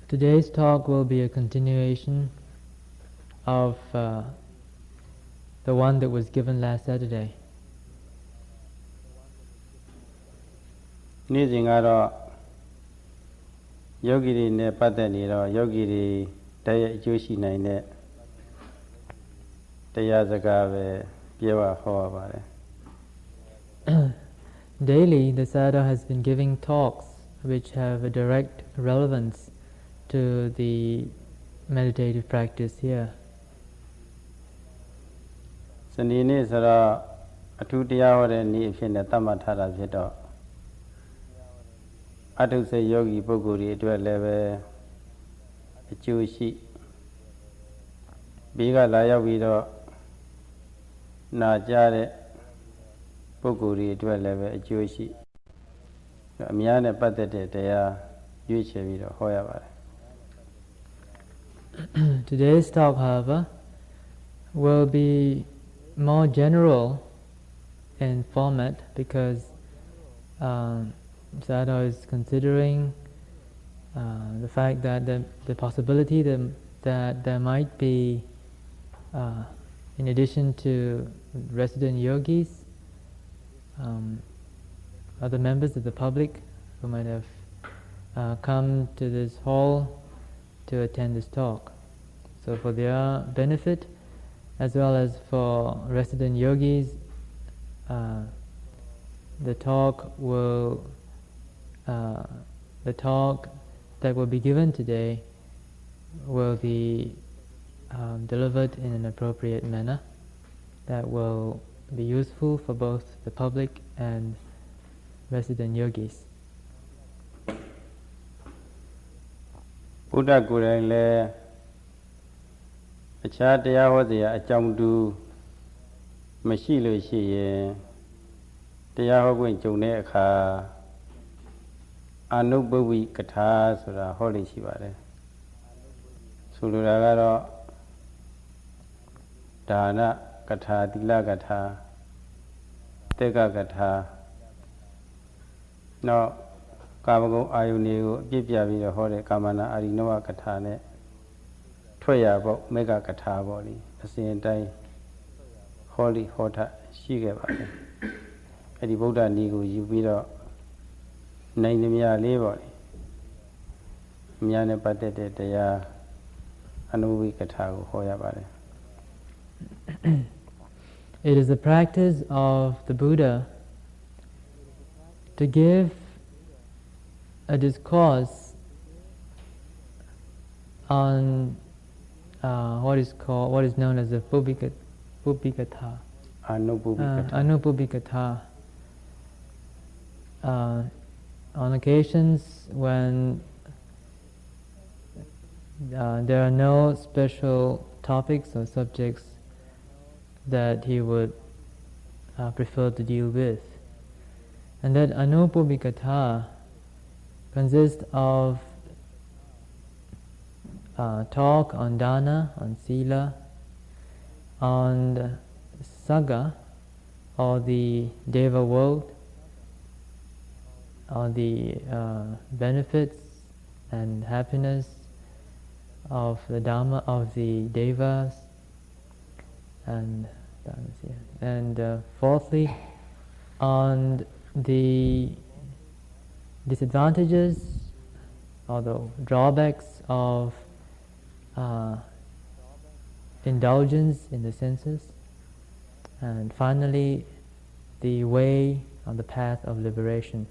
Today's talk will be a continuation of the one that was given last Saturday. နေ့စဉ်ကတော့ယောဂီတွေနဲ့ပတ်သက်နေတော့ယောဂီတွေတိုက်ရိုက်အကျိုးရှိနိုင်တဲ့တရားစကားပဲပြောဟောပါတယ် Daily, the Sayadaw has been giving talks which have a direct relevance to the meditative practice here. စနေနေ့ဆိုတော့အထူးတရားဟောတဲ့နေ့အဖြစ်နဲ့သတ်မှတ်ထားတာဖြစ်တော့အထုစေယောဂီပုဂ္ဂိုလ်တွေအတွက်လည်းပဲအကျိုးရှိဘေးကလာရောက်ပြီးတော့နာကြားတဲ့ပုဂ္ဂိုလ်တွေအတွက်လည်းပဲအကျိုးရှိအများနဲ့ပတ်သက်တဲ့တရားရွေးချယ်ပြီးတော့ဟောရပါတယ် Today's talk, however, will be more general in format because Sayadaw is considering the fact that the possibility that there might be, in addition to resident yogis, other members of the public who might have come to this hall to attend this talk. So for their benefit, as well as for resident yogis, the talk that will be given today will be delivered in an appropriate manner that will be useful for both the public and resident yogis. ဘုရားကိုယ်တိုင်လည်းအခြားတရားဟောစရာအကြောင်းတူမရှိလို့ရှိရင်တရားဟောခွင့်ကြုံတဲ့အခါအနုပဝိကထာဆိုတာဟောလို့ရှိပါတယ်ဆိုလိုတာကတော့ဒါနကထာသီလကထာတေကကထာနောက်ကာမဂုဏ်အာယုန်တွေကိုအပြည့်ပြပြီးတော့ဟောတဲ့ကာမနာအာရိနဝကထာနဲ့ထွက်ရပေါ့မေဃကထာပေါ့လေအစဉ်အတိုင်းဟောလိဟောထရှိခဲ့ပါတယ်အဲ့ဒီဗုဒ္ဓနည်းကိုယူပြီးတော့နိုင်သမျှလေးပေါ့လေအများနဲ့ပတ်သက်တဲ့တရားအနုဝိကထာကိုဟောရပါတယ် It is the practice of the Buddha to give a discourse on what is known as the Pubhikatha. Anupubhikatha. On occasions when there are no special topics or subjects that he would prefer to deal with. And that Anupubhikatha consists of talk on dana, on sila, on saga, or the deva world, or the benefits and happiness of the Dhamma, of the devas, and fourthly, on the disadvantages or the drawbacks of indulgence in the senses, and finally the way on the path of liberation.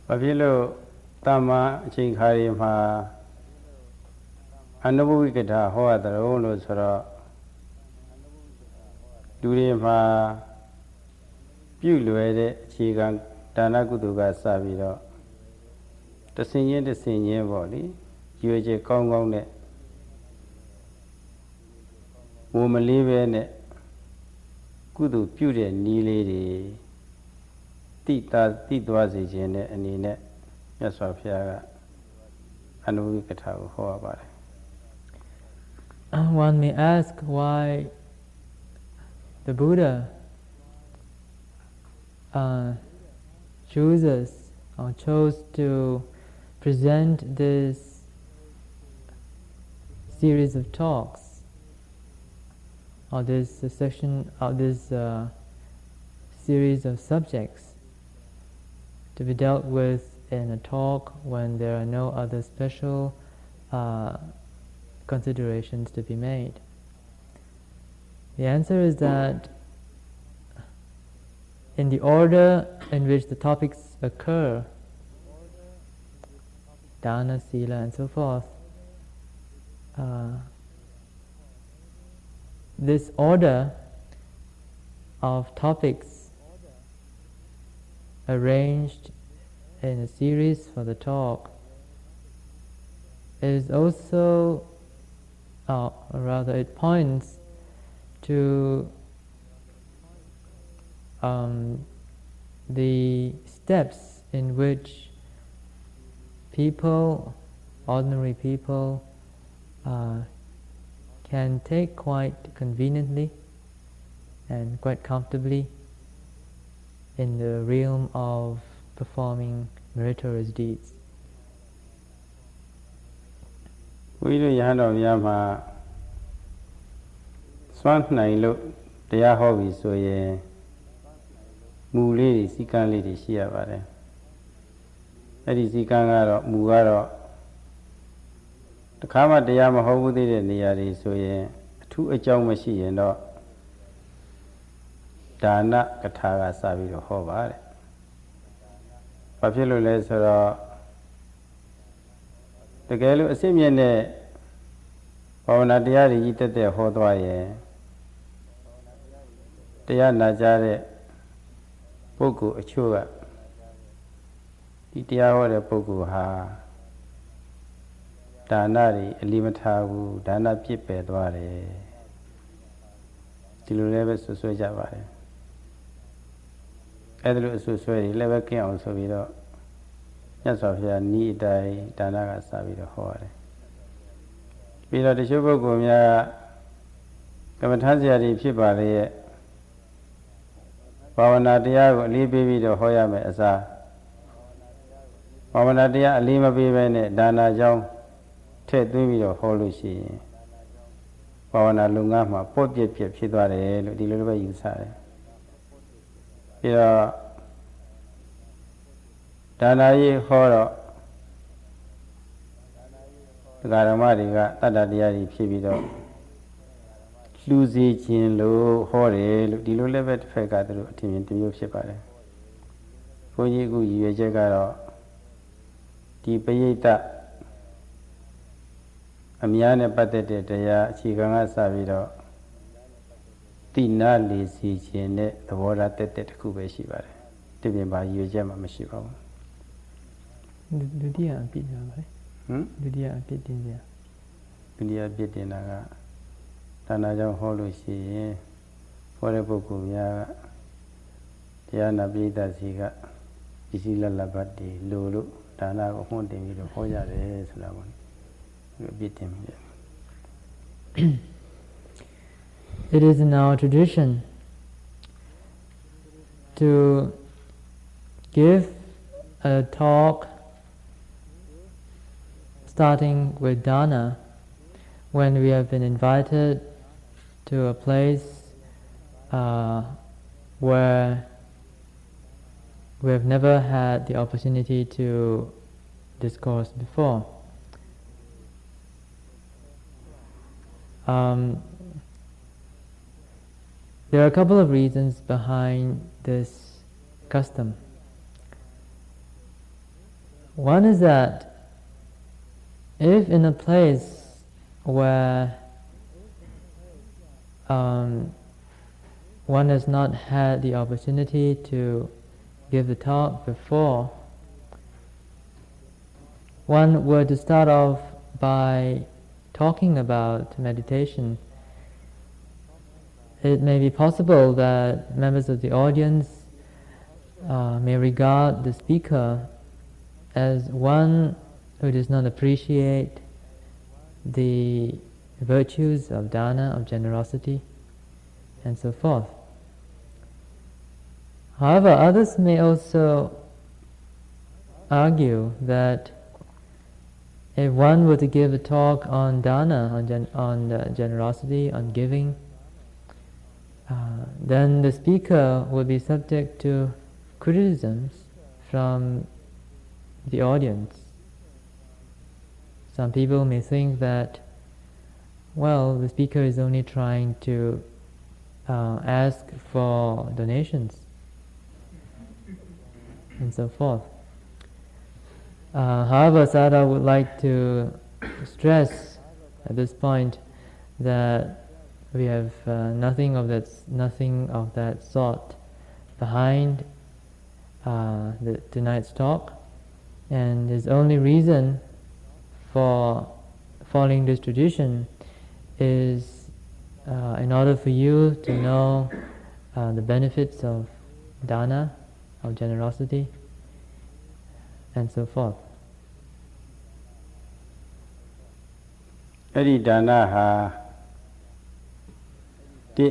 ဘာဖြစ်လို့တမ္မာအချိန်ခါရီမှာအနုဘဝိကထာဟောရတယ်လို့ဆိုတော့လူတွေမှာပြုလွယ်တဲ့အခြေခံဒါနကုသိုလ်ကစပြီးတော့တဆင်ချင်းပေါ့လေရွေချက်ကောင်းကောင်းနဲ့ဝမလေးပဲနဲ့ကုသိုလ်ပြုတဲ့နည်းလေးတွေတိသွားစေခြင်းနဲ့အနေနဲ့မြတ်စွာဘုရားကအနုဝိကထာကိုဟောရပါတယ် One may ask why the Buddha chose to present this series of talks, or this section, or this series of subjects to be dealt with in a talk when there are no other special considerations to be made? The answer is that in the order in which the topics occur, dana, sila, and so forth, this order of topics arranged in a series for the talk is also, or rather it points to the steps in which people, ordinary people, can take quite conveniently and quite comfortably in the realm of performing meritorious deeds. ဘုန်းကြီးတို့ယဟန်တော်များမှာစွမ်းနိုင်လို့တရားဟောပြီဆိုရင်မူလေးတွေစည်းကမ်းလေးတွေရှိရပါတယ်။အဲ့ဒီစည်းကမ်းကတော့မူကတော့တခါမှတရားမဟောဘူးသေးတဲ့နေရာတွေဆိုရင်အထူးအကြောင်းမရှိရင်တော့ဒါနကထာကစပြီးတော့ဟောပါတဲ့။ဘာဖြစ်လို့လဲဆိုတော့တကယ်လို့အစစ်မြင့်တဲ့ဘာဝနာတရားတွေကြီးတက်တက်ဟောသွားရင်တရားနာကြတဲ့ပုဂ္ဂိုလ်အချို့ကဒီတရားဟောတဲ့ပုဂ္ဂိုလ်ဟာဒါနတွေအလီမထားဘူးဒါနပြစ်ပယ်သွားတယ်ဒီလိုလည်းပဲဆွဆွဲကြပါတယ်အဲ့ဒါလိုအဆွဆွဲတွေလည်းပဲကင်းအောင်ဆိုပြီးတော့မြတ်စွာဘုရားဤအတိုင်းဒါနကစပြီးတော့ဟောရတယ်ပြီးတော့တချို့ပုဂ္ဂိုလ်များကမ္မထာဆရာတွေဖြစ်ပါလေရဲ့ဘာဝနာတရားကိုအလေးပေးပြီးတော့ဟောရမယ်အစားဘာဝနာတရားအလေးမပေးဘဲနဲ့ဒါနာကြောင်းထည့်သွင်းပြီးတော့ဟောလို့ရှိရင်ဘာဝနာလုပ်ငန်းမှာပေါ့ပြက်ပြက်ဖြစ်သွားတယ်လို့ဒီလိုလိုပဲယူဆတယ်ပြီးတော့ဒါနာရေးဟောတော့တရားဓမ္မတွေကတတ္တတရားတွေဖြစ်ပြီးတော့လူစီခြင်းလို့ဟောတယ်လို့ဒီလိုလည်းပဲတစ်ဖက်ကသူတို့အထင်မြင်တစ်မျိုးဖြစ်ပါတယ်ဘုန်းကြီးအခုရည်ရွယ်ချက်ကတော့ဒီပရိသတ်အများနဲ့ပတ်သက်တဲ့တရားအခြေခံကစပြီးတော့တိနာလေစီခြင်းနဲ့သဘောထားတက်တက်တစ်ခုပဲရှိပါတယ်ဒီပြင်ပါရည်ရွယ်ချက်မှမရှိပါဘူးဒုတိယအပြစ်ပါပဲဒုတိယအပြစ်တင်ကြဒုတိယအပြစ်တင်တာကဒါနာကြောင့်ဟောလို့ရှိရင်ဟောတဲ့ပုဂ္ဂိုလ်များကတရားနာပိဋကစီကပစ္စည်းလက်လက်ပတ်တွေလို့ဒါနာကိုဟွန်းတင်ပြီးတော့ဟောကြတယ်ဆိုတာပေါ့အပြစ်တင်ပြီ It is in our tradition to give a talk starting with dana when we have been invited to a place where we have never had the opportunity to discourse before. There are a couple of reasons behind this custom. One is that if in a place where one has not had the opportunity to give the talk before, one were to start off by talking about meditation, it may be possible that members of the audience may regard the speaker as one who does not appreciate the virtues of dana, of generosity, and so forth. However, others may also argue that if one were to give a talk on dana, on generosity, on giving, then the speaker would be subject to criticisms from the audience. Some people may think that, well, the speaker is only trying to ask for donations and so forth. However, Sayadaw would like to stress at this point that we have nothing of that sort behind tonight's talk, and his only reason for following this tradition is in order for you to know the benefits of dana, of generosity, and so forth. အဲ့ဒီဒါနဟာတိ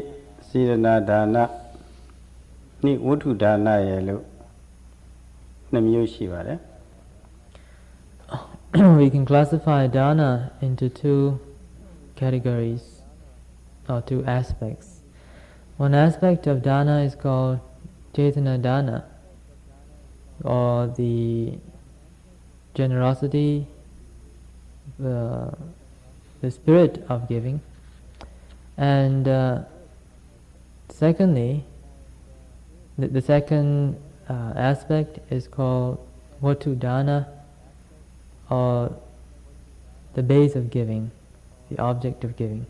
စေရနာဒါနနိဝတ္ထုဒါနရဲ့လို့နှစ်မျိုးရှိပါတယ် We can classify dana into two categories or two aspects. One aspect of dana is called cetana dana, or the generosity, the spirit of giving. And secondly, the second aspect is called vatu dana, or the base of giving, the object of giving.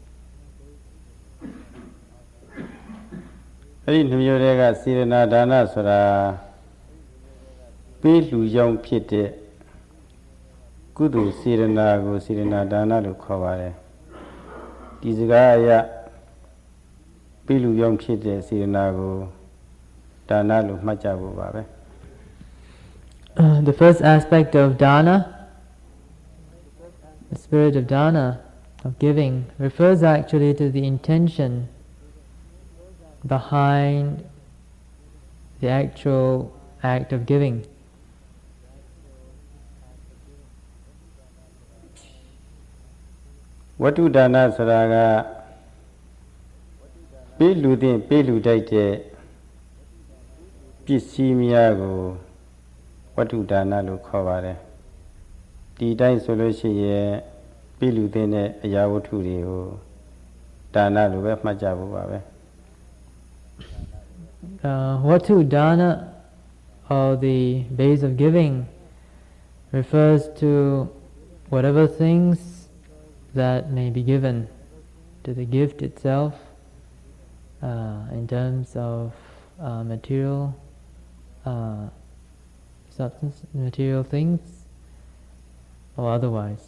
အဲ့ဒီနှစ်မျိုးတွေကစေရနာဒါနဆိုတာပေးလှူကြောင်းဖြစ်တဲ့ကုသိုလ်စေရနာကိုစေရနာဒါနလို့ခေါ်ပါတယ်ဒီစကားအရပေးလှူကြောင်းဖြစ်တဲ့စေရနာကိုဒါနလို့မှတ်ကြဖို့ပါပဲ The first aspect of dana, the spirit of dana, of giving, refers actually to the intention behind the actual act of giving. Vatu dana ဆိုတာကပေးလှူတဲ့ပေးလှူတိုက်တဲ့ပစ္စည်းများကိုဝတ္ထုဒါနလို့ခေါ်ပါတယ်ဒီတိုင်းဆိုလို့ရှိရင်ပေးလှူတဲ့အရာဝတ္ထုတွေကိုဒါနလို့ပဲမှတ်ကြဖို့ပါပဲ Vatu dana, or the base of giving, refers to whatever things that may be given to the gift itself in terms of material substance, material things, or otherwise.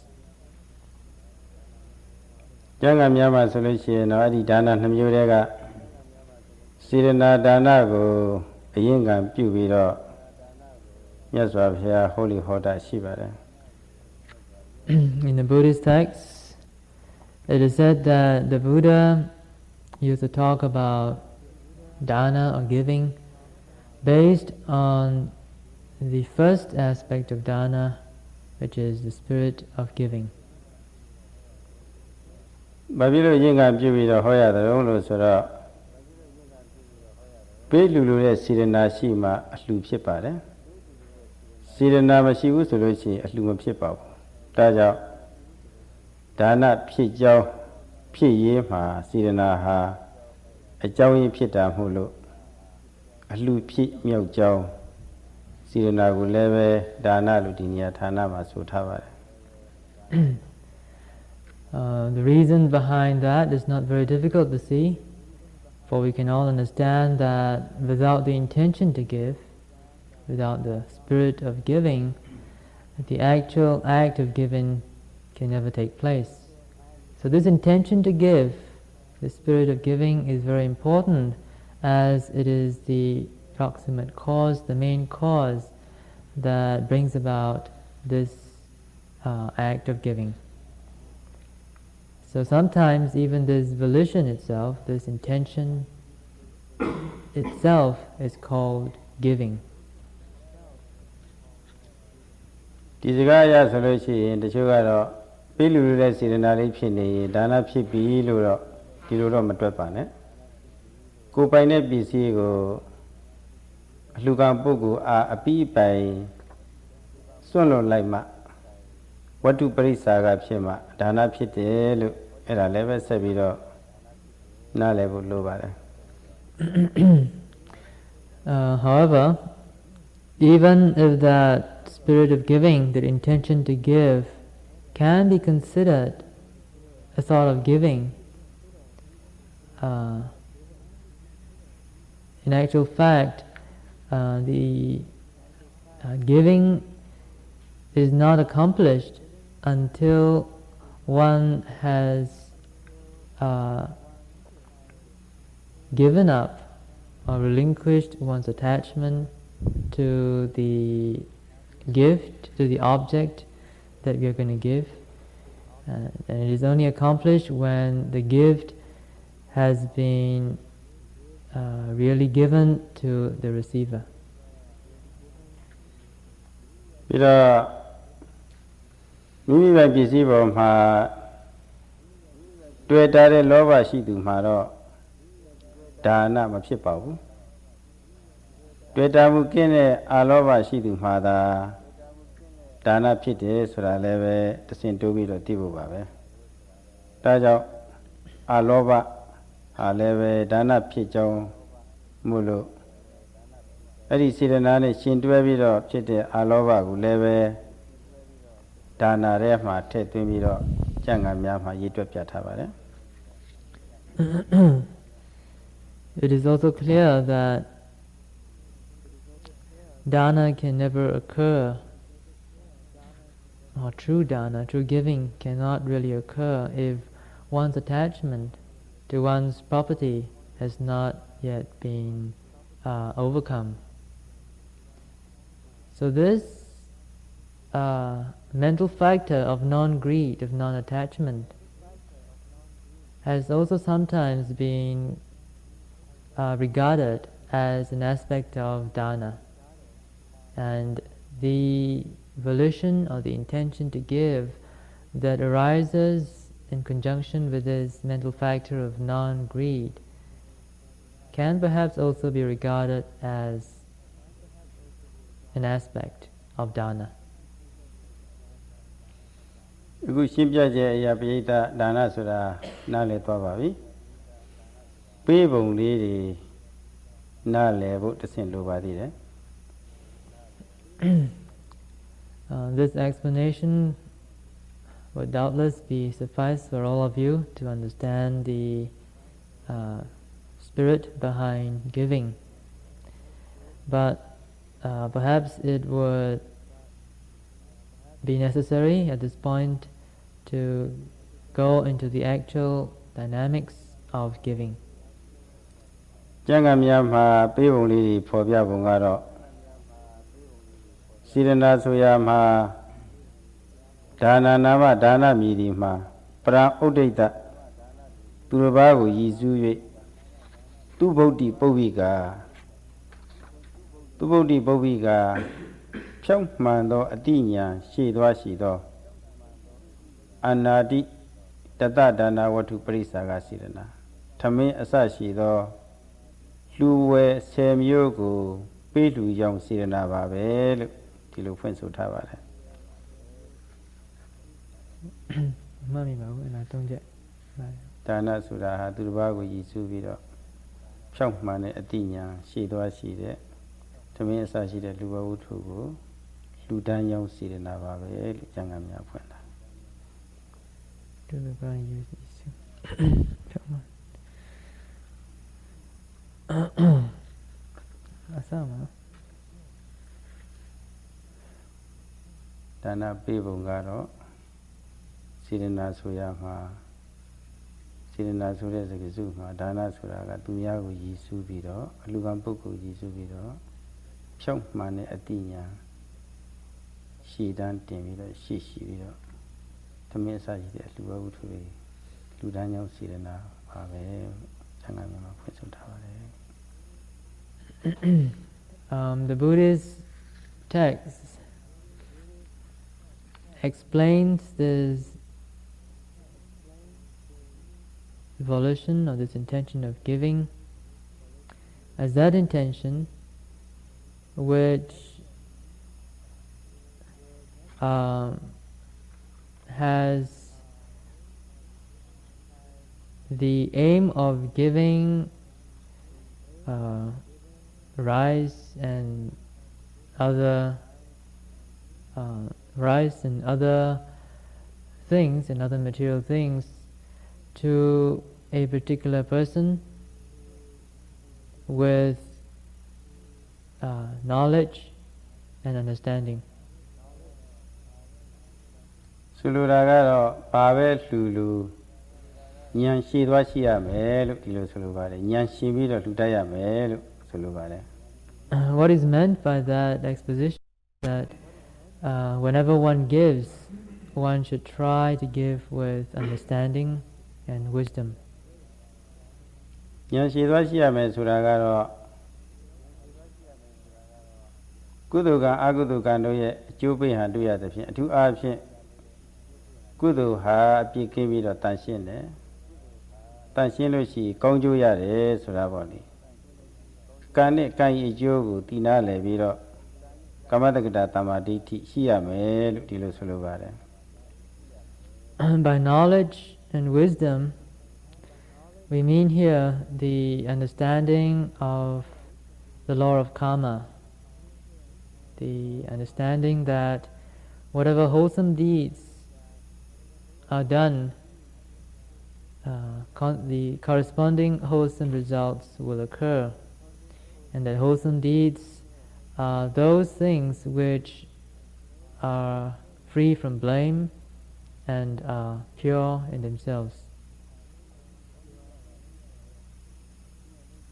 ကျမ်းဂန်များမှာဆိုလို့ရှိရင်တော့အဲ့ဒီဒါနနှစ်မျိုးတွေကစေရနာဒါနကိုအရင်ကပြုပြီးတော့မြတ်စွာဘုရားဟောလိဟောတာရှိပါတယ် In the Buddhist texts, it is said that the Buddha used to talk about dana or giving based on the first aspect of dana, which is the spirit of giving. ဘာဖြစ်လို့အရင်ကပြုပြီးတော့ဟောရတယ်လို့ဆိုတော့ပေးလူတဲ့စေရနာရှိမှအလှူဖြစ်ပါတယ်စေရနာမရှိဘူးဆိုလို့ရှိရင်အလှူမဖြစ်ပါဘူးဒါကြောင့်ဒါနဖြစ်ကြောင်းဖြစ်ရေးမှာစေရနာဟာအကြောင်းရင်းဖြစ်တာမို့လို့အလှူဖြစ်မြောက်ကြောင်းစေရနာကိုလည်းပဲဒါနလို့ဒီနေရာဌာနမှာဆိုထားပါတယ် The reason behind that is not very difficult to see, for we can all understand that without the intention to give, without the spirit of giving, the actual act of giving can never take place. So this intention to give, the spirit of giving, is very important, as it is the proximate cause, the main cause that brings about this act of giving. So sometimes even this volition itself, this intention, itself is called giving. ဒီစကားအရဆိုလို့ရှိရင်တချို့ကတော့ပေးလူတဲ့စေတနာလေးဖြစ်နေရင်ဒါနဖြစ်ပြီလို့တော့ဒီလိုတော့မတွက်ပါနဲ့ကိုယ်ပိုင်တဲ့ပစ္စည်းကိုအလှူခံပုဂ္ဂိုလ်အားအပိပိုင်စွန့်လွတ်လိုက်မှဝတ္ထုပရိစ္ဆာကဖြစ်မှဒါနဖြစ်တယ်လို့အဲ့ဒါလည်းပဲဆက်ပြီးတော့နားလည်ဖို့လိုပါတယ် However, even if that spirit of giving, the intention to give, can be considered a sort of giving, in actual fact, the giving is not accomplished until one has given up or relinquished one's attachment to the gift, to the object that we are going to give. And it is only accomplished when the gift has been really given to the receiver. ပြီးတော့မိမိပဲပစ္စည်းပေါ်မှာတွေ့တာတဲ့လောဘရှိသူမှာတော့ဒါနမဖြစ်ပါဘူးတွေ့တာမှုကင်းတဲ့အာလောဘရှိသူမှာသာဒါနဖြစ်တယ်ဆိုတာလည်းပဲတစင်တိုးပြီးတော့သိဖို့ပါပဲဒါကြောင့်အာလောဘဟာလည်းပဲဒါနဖြစ်ကြောင်းမို့လို့အဲ့ဒီစေတနာနဲ့ရှင်တွဲပြီးတော့ဖြစ်တဲ့အာလောဘကိုလည်းပဲဒါနာထဲမှာထည့်သွင်းပြီးတော့ကျင့်ကံများမှာရေးတွက်ပြထားပါတယ် It is also clear that dana can never occur, or true dana, true giving cannot really occur if one's attachment to one's property has not yet been overcome. So this mental factor of non-greed, of non-attachment, has also sometimes been regarded as an aspect of dana. And the volition or the intention to give that arises in conjunction with this mental factor of non-greed can perhaps also be regarded as an aspect of dana. အခုရှင်းပြချက်အရာပိဋကဒါနဆိုတာနားလည်သွားပါပြီပေးပုံလေးတွေနားလည်ဖို့တဆင့်လိုပါသေးတယ် This explanation would doubtless be suffice for all of you to understand the spirit behind giving. But perhaps it would be necessary at this point to go into the actual dynamics of giving. ကျမ်းဂန်များမှာပေးပုံလေးတွေဖော်ပြပုံကတော့စေတနာဆိုရာမှာဒါနနာမဒါနမည်ဒီမှာပရံဥဒိတသူတစ်ပါးကိုရည်စူး၍သူဗုဒ္ဓပုဗ္ဗိကာဖြောင့်မှန်သောအတိညာရှေ့သွားရှိသောအနာတိတတဒါနဝတ္ထုပရိစ္ဆာကစေတနာထမင်းအစရှိသောလူဝဲ10မျိုးကိုပေးလူကြောင့်စေတနာပါပဲလို့ဒီလိုဖွင့်ဆိုထားပါတယ် မှတ်မိပါဘူးအဲ့ဒါ၃ချက် ဒါနဆိုတာဟာသူတစ်ပါးကိုရည်စူးပြီးတော့ဖြောင့်မှန်တဲ့အတိညာရှေ့သွားရှိတဲ့ထမင်းအစရှိတဲ့လူဝဲဝတ္ထုကိုလူတန်းကြောင့်စေတနာပါပဲလို့ကျမ်းဂန်များဖွင့်တာ သူတစ်ပါးရည်စူးဖြောင့်မှန်အစမှာ ဒါနပေးပုံကတော့စေတနာဆိုရမှာစေတနာဆိုတဲ့စကားစုမှာဒါနဆိုတာကသူများကိုရည်စူးပြီးတော့အလူကံပုဂ္ဂိုလ်ရည်စူးပြီးတော့ဖြောင့်မှန်တဲ့အတိညာရှည်တန်းတင်ပြီးတော့ရှေ့ရှိပြီးတော့သမင်းအစရှိတဲ့လူဝဲဝတ္ထုတွေလူတန်းကြောင့်စေတနာပါပဲဆံဃာများမှာဖွင့်ဆိုထားပါတယ် The Buddhist text explains this volition or this intention of giving as that intention which has the aim of giving rice and other things and other material things to a particular person with knowledge and understanding. ဆိုလိုတာကတော့ဘာပဲလှူလူဉာဏ်ရှိသွားရှိရမယ်လို့ဒီလိုဆိုလိုပါတယ်ဉာဏ်ရှိပြီးတော့လှူတတ်ရမယ်လို့ဆိုလိုပါတယ် What is meant by that exposition is that whenever one gives, one should try to give with understanding and wisdom. ဉာဏ်ရှိသွားရှိရမယ်ဆိုတာကတော့ကုသိုလ်ကအကုသိုလ်ကံတို့ရဲ့အကျိုးပေးဟန်တွေ့ရသဖြင့်အထူးအားဖြင့်ကုသိုလ်ဟာအပြည့်ကင်းပြီးတော့တန်ရှင်းတယ်တန်ရှင်းလို့ရှိရင်ကောင်းကျိုးရတယ်ဆိုတာပေါ့လေကံနဲ့ကံရဲ့အကျိုးကိုတည်နာလည်ပြီးတော့ကမ္မတက္ကတာတမ္မာဒိဋ္ဌိရှိရမယ်လို့ဒီလိုဆိုလိုပါတယ် By knowledge and wisdom, we mean here the understanding of the law of karma, the understanding that whatever wholesome deeds are done, the corresponding wholesome results will occur, and that wholesome deeds are those things which are free from blame and are pure in themselves.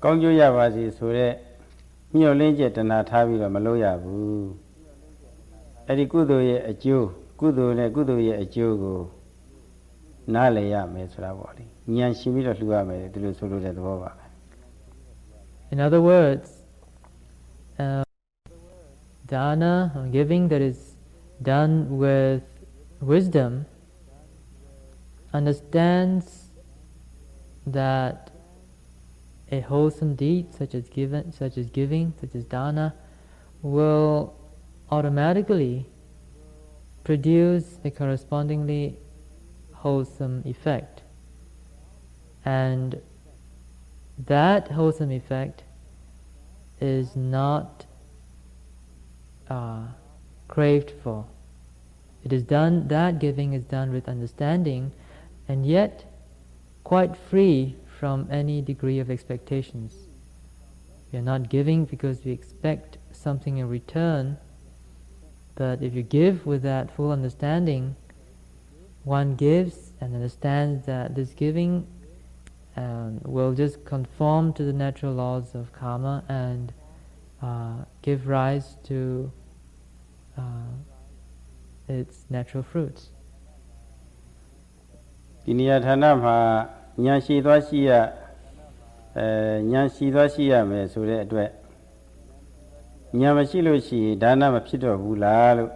ကောင်းကျိုးရပါစေဆိုတဲ့ညှို့လင်းချက်တဏှာထားပြီးတော့မလုပ်ရဘူးအဲ့ဒီကုသိုလ်ရဲ့အကျိုးကုသိုလ်နဲ့ကုသိုလ်ရဲ့အကျိုးကိုနားလည်ရမယ်ဆိုတာပေါ့လေဉာဏ်ရှိပြီးတော့လှူရမယ်ဒီလိုဆိုလိုတဲ့သဘောပါပဲ In other words, dana or giving that is done with wisdom understands that a wholesome deed such as giving, such as dana, will automatically produce a correspondingly wholesome effect, and that wholesome effect is not craved for. It is done, that giving is done with understanding and yet quite free from any degree of expectations. We are not giving because we expect something in return, but if you give with that full understanding, one gives and understands that this giving will just conform to the natural laws of karma and give rise to its natural fruits. ဒီနေရာဌာနမှာဉာဏ်ရှိသွားရှိရဉာဏ်ရှိသွားရှိရမယ်ဆိုတဲ့အတွက်ဉာဏ်မရှိလို့ရှိရင်ဒါနမဖြစ်တော့ဘူးလားလို့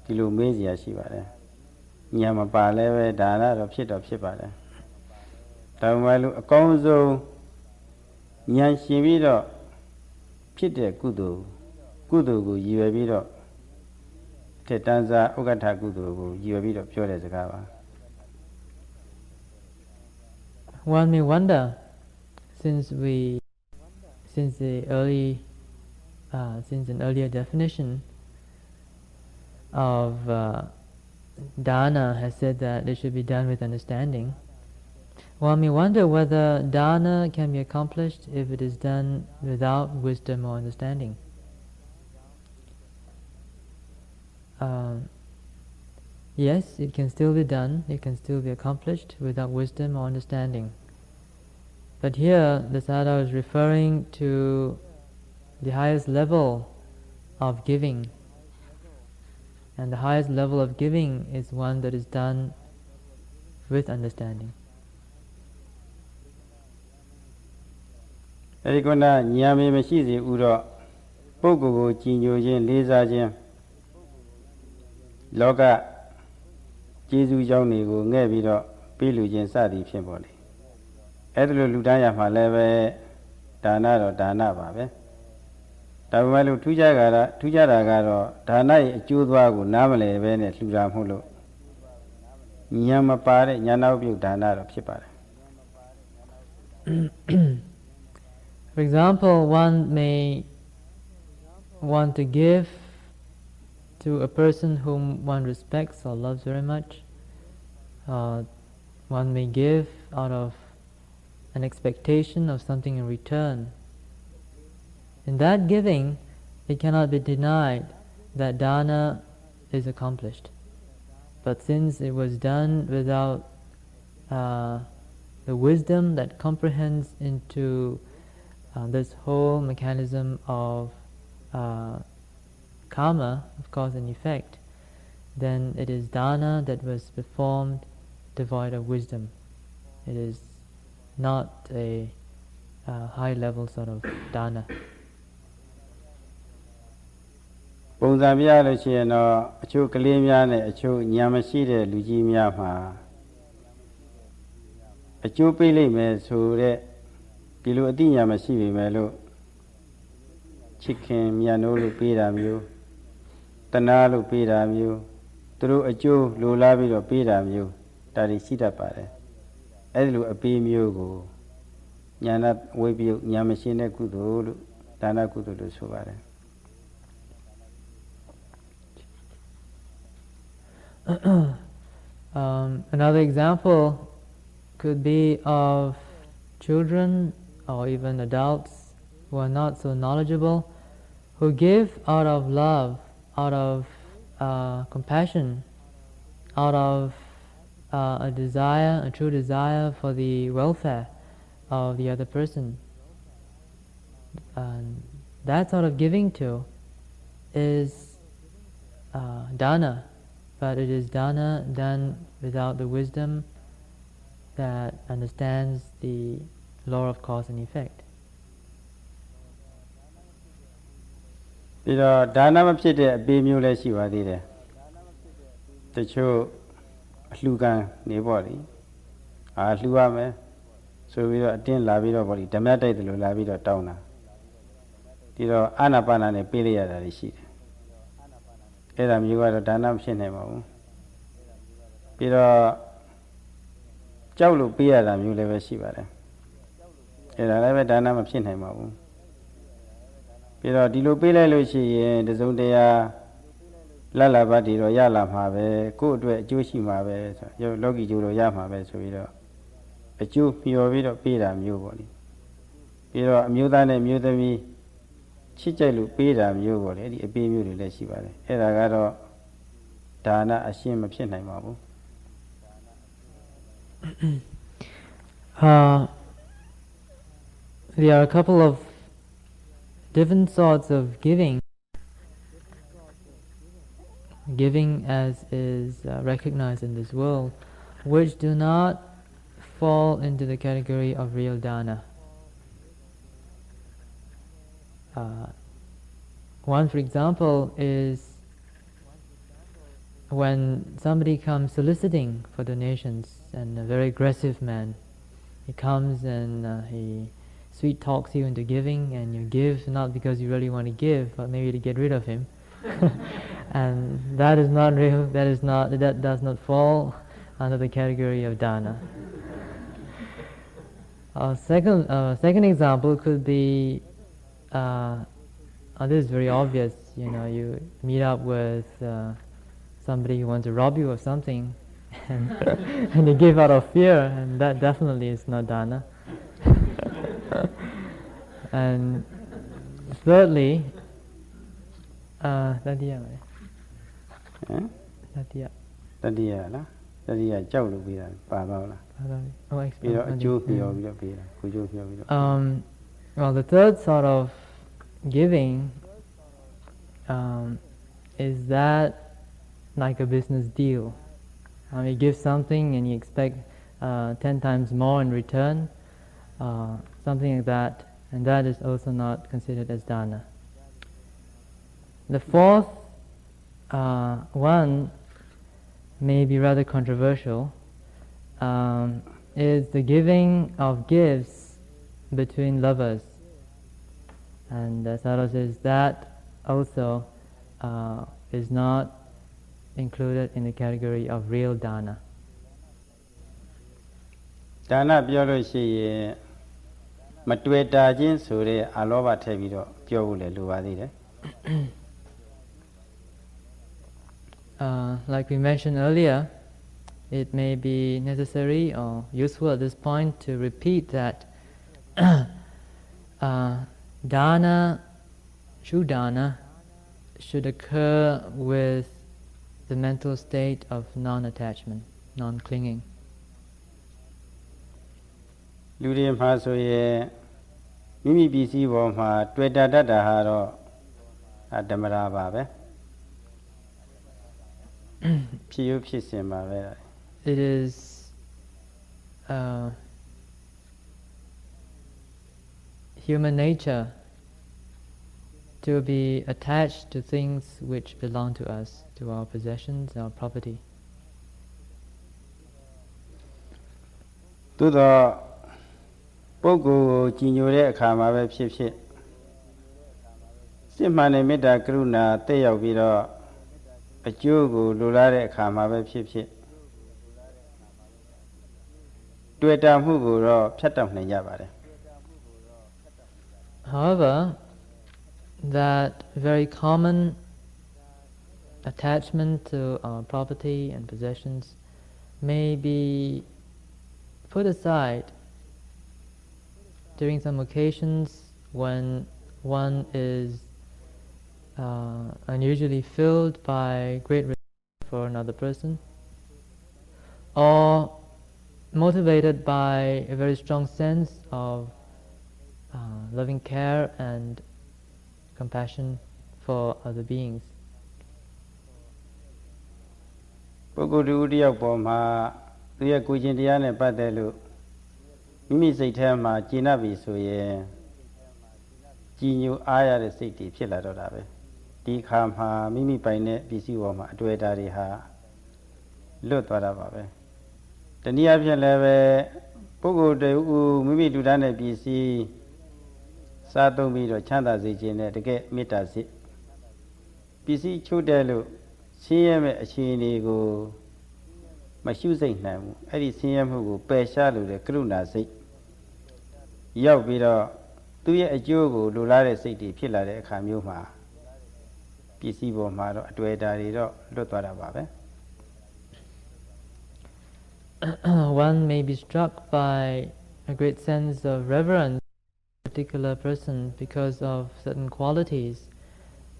ဒီလိုမေးစရာရှိပါတယ်ဉာဏ်မပါလဲပဲဒါနတော့ဖြစ်တော့ဖြစ်ပါတယ်ဒါမှမဟုတ်အကောင်းဆုံးဉာဏ်ရှင်ပြီးတော့ဖြစ်တဲ့ကုသိုလ်ကိုရည်ရွယ်ပြီးတော့ထက်တန်းစားဥက္ကဋ္ဌကုသိုလ်ကိုရည်ရွယ်ပြီးတော့ပြောတဲ့စကားပါ One may wonder, since an earlier definition of dana has said that it should be done with understanding, one may wonder whether dana can be accomplished if it is done without wisdom or understanding. Yes, it can still be done, it can still be accomplished without wisdom or understanding. But here, the Sayadaw is referring to the highest level of giving. And the highest level of giving is one that is done with understanding. အဲဒီကညာမေမရှိစေဥတော့ပုဂ္ဂိုလ်ကိုကြည်ညိုခြင်းလေးစားခြင်းလောကကျေးဇူးကြောင့်တွေကိုငဲ့ပြီးတော့ပေးလူခြင်းစသည်ဖြင့်ပေါ့လေအဲ့ဒါလိုလူတန်းရမှာလည်းပဲဒါနတော့ဒါနပါပဲဒါပေမဲ့လို့ထူးခြားတာကတော့ဒါနရဲ့အကျိုးသွားကိုနားမလည်ပဲနဲ့လှူတာမဟုတ်လို့ဉာဏ်မပါတဲ့ဉာဏ်နောက်ပြုဒါနတော့ဖြစ်ပါတယ် For example, one may want to give to a person whom one respects or loves very much. One may give out of an expectation of something in return. In that giving, it cannot be denied that dana is accomplished. But since it was done without the wisdom that comprehends into this whole mechanism of karma, of cause and effect, then it is dana that was performed devoid of wisdom. It is not a high level sort of dana. ပုံစံပြလို့ရှိရင်တော့အချို့ကလေးများနဲ့အချို့ဉာဏ်မရှိတဲ့လူကြီးများမှာအကျိုးပေးလိမ့်မယ်ဆိုတဲ့ဒီလိုအသိဉာဏ်မရှိပေမဲ့လို့ချစ်ခင်မြတ်နိုးလို့ပေးတာမျိုးတနာလို့ပေးတာမျိုးသူတို့အကျိုးလိုလားပြီးတော့ပေးတာမျိုးဒါတွေရှိတတ်ပါတယ်အဲ့ဒီလိုအပေးမျိုးကိုဉာဏ်ဝိပယဉာဏ်မရှိတဲ့ကုသိုလ်လို့ဒါနကုသိုလ်လို့ဆိုပါတယ် Another example could be of children or even adults who are not so knowledgeable, who give out of love, out of compassion, out of a desire, a true desire for the welfare of the other person. And that sort of giving to is dana. But it is dana done without the wisdom that understands the law of cause and effect. ပြီးတော့ဒါနမဖြစ်တဲ့အပေးမျိုးလည်းရှိပါသေးတယ်တချို့အလှကံနေပေါ့လေလှူရမယ်ဆိုပြီးတော့အတင်းလာပြီးတော့ပေါ့လေဓမ္မတိုက်တယ်လို့လာပြီးတော့တောင်းတာဒီတော့အာနာပါနာနဲ့ပေးလိုက်ရတာရှိတယ် အဲ့ဒါမျိုးကတော့ဒါနမဖြစ်နိုင်ပါဘူးပြီးတော့ကြောက်လို့ပေးရတာမျိုးလည်းပဲရှိပါတယ်အဲ့ဒါလည်းပဲဒါနမဖြစ်နိုင်ပါဘူးပြီးတော့ဒီလိုပေးလိုက်လို့ရှိရင်တစုံတရာလတ်လာပါတီတော့ရလာမှာပဲကိုယ့်အတွက်အကျိုးရှိမှာပဲဆိုတော့လောကီကျိုးတော့ရမှာပဲဆိုပြီးတော့အကျိုးမျှော်ပြီးတော့ပေးတာမျိုးပေါ့လေပြီးတော့အမျိုးသားနဲ့မျိုးသမီး ချစ်ကြိုက်လို့ပေးတာမျိုးပေါ့လေအဲ့ဒီအပေးမျိုးတွေလည်းရှိပါတယ်အဲ့ဒါကတော့ဒါနအရှင်းမဖြစ်နိုင်ပါဘူး There are a couple of different sorts of giving as is recognized in this world, which do not fall into the category of real dana. One, for example, is when somebody comes soliciting for donations, and a very aggressive man, he comes and he sweet talks you into giving, and you give not because you really want to give, but maybe to get rid of him. And that is not real. That does not fall under the category of dana. Second example could be. This is very obvious. You know, you meet up with somebody who wants to rob you of something, and you give out of fear, and that definitely is not dana. And thirdly, tatiya. Tatiya lah. Tatiya jauh lebih dah. Paham lah. Well, the third sort of giving is that like a business deal. You give something and you expect 10 times more in return, something like that. and that is also not considered as dana. The fourth one may be rather controversial, is the giving of gifts between lovers. And Sayadaw says that also is not included in the category of real dana. ဒါနပြောလို့ရှိရင်မတွေ့တာချင်းဆိုတဲ့အလောဘထည့်ပြီးတော့ပြောဖို့လည်းလိုပါသေးတယ် Like we mentioned earlier, it may be necessary or useful at this point to repeat that dana, true dana, should occur with the mental state of non-attachment, non-clinging. လူတွေမှာဆိုရင်မိမိပစ္စည်းပေါ်မှာတွေ့တာတတ်တာဟာတော့ဓမ္မရာပါပဲဖြစ်ရဖြစ်စင်ပါပဲ It is human nature to be attached to things which belong to us, to our possessions, our property. သို့တော့ပုဂ္ဂိုလ်ကိုကြည်ညိုတဲ့အခါမှာပဲဖြစ်ဖြစ်စစ်မှန်တဲ့မေတ္တာကရုဏာတက်ရောက်ပြီးတော့အကျိုးကိုလိုလားတဲ့အခါမှာပဲဖြစ်ဖြစ်တွေ့တာမှုကိုတော့ဖြတ်တောက်နိုင်ကြပါတယ် However, that very common attachment to our property and possessions may be put aside during some occasions when one is unusually filled by great respect for another person, or motivated by a very strong sense of loving care and compassion for other beings. ပုဂ္ဂိုလ်တူတယောက်ပေါ်မှာသူရဲ့ကိုယ်ကျင့်တရားနဲ့ပတ်သက်လို့မိမိစိတ်ထဲမှာကျင့်납ပြီဆိုရင်ကြည်ညိုအားရတဲ့စိတ်တွေဖြစ်လာတော့တာပဲဒီခါမှာမိမိပိုင်တဲ့ပစ္စည်းပေါ်မှာအတွေ့အတာတွေဟာလွတ်သွားတာပါပဲတနည်းအားဖြင့်လည်းပဲပုဂ္ဂိုလ်တူမိမိလူသားတဲ့ပစ္စည်းစားသုံးပြီးတော့ချမ်းသာစေခြင်းနဲ့တကယ်မေတ္တာစိတ်ပစ္စည်းချို့တဲ့လို့ဆင်းရဲမဲ့အခြေအနေကိုမရှုစိတ်နိုင်ဘူးအဲ့ဒီဆင်းရဲမှုကိုပယ်ရှားလို့တဲ့ကရုဏာစိတ်ရောက်ပြီးတော့သူ့ရဲ့အကျိုးကိုလိုလားတဲ့စိတ်တွေဖြစ်လာတဲ့အခါမျိုးမှာပစ္စည်းပေါ်မှာတော့အတွေ့အတာတွေတော့လွတ်သွားတာပါပဲ One may be struck by a great sense of reverence for a particular person because of certain qualities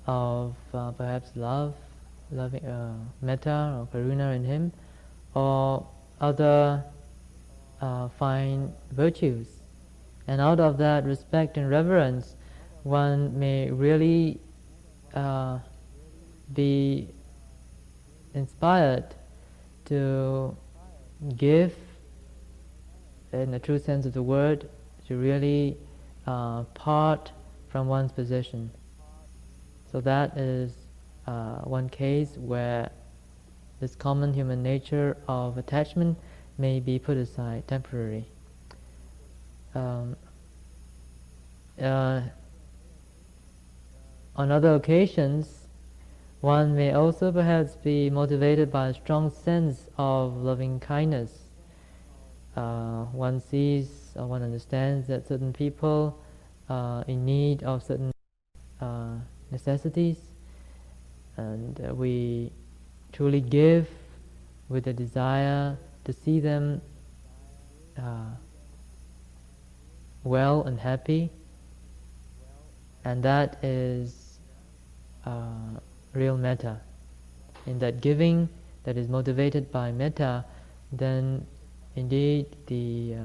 of perhaps loving metta or karuna in him, or other fine virtues. And out of that respect and reverence, one may really be inspired to give, in the true sense of the word, to really part from one's possession. So that is one case where this common human nature of attachment may be put aside temporarily. On other occasions, one may also perhaps be motivated by a strong sense of loving kindness. One sees or one understands that certain people are in need of certain necessities, and we truly give with a desire to see them well and happy, and that is real metta. In that giving that is motivated by metta, then indeed the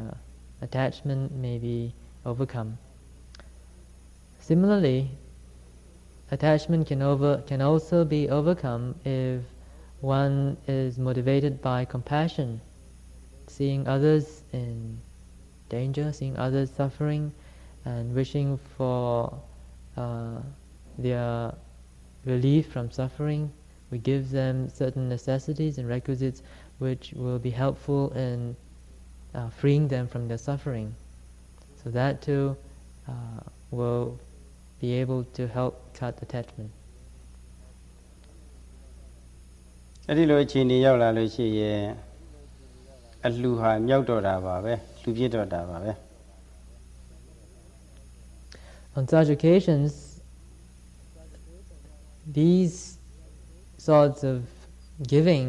attachment may be overcome. Similarly, attachment can also be overcome if one is motivated by compassion, seeing others in danger, seeing others suffering, and wishing for their relief from suffering. We give them certain necessities and requisites which will be helpful in freeing them from their suffering. So that too will be able to help cut attachment. အဲ့ဒီလိုအခြေအနေရောက်လာလို့ရှိရင်အလှူဟာမြောက်တော့တာပါပဲလှူပြစ်တော့တာပါပဲ On such occasions, these sorts of giving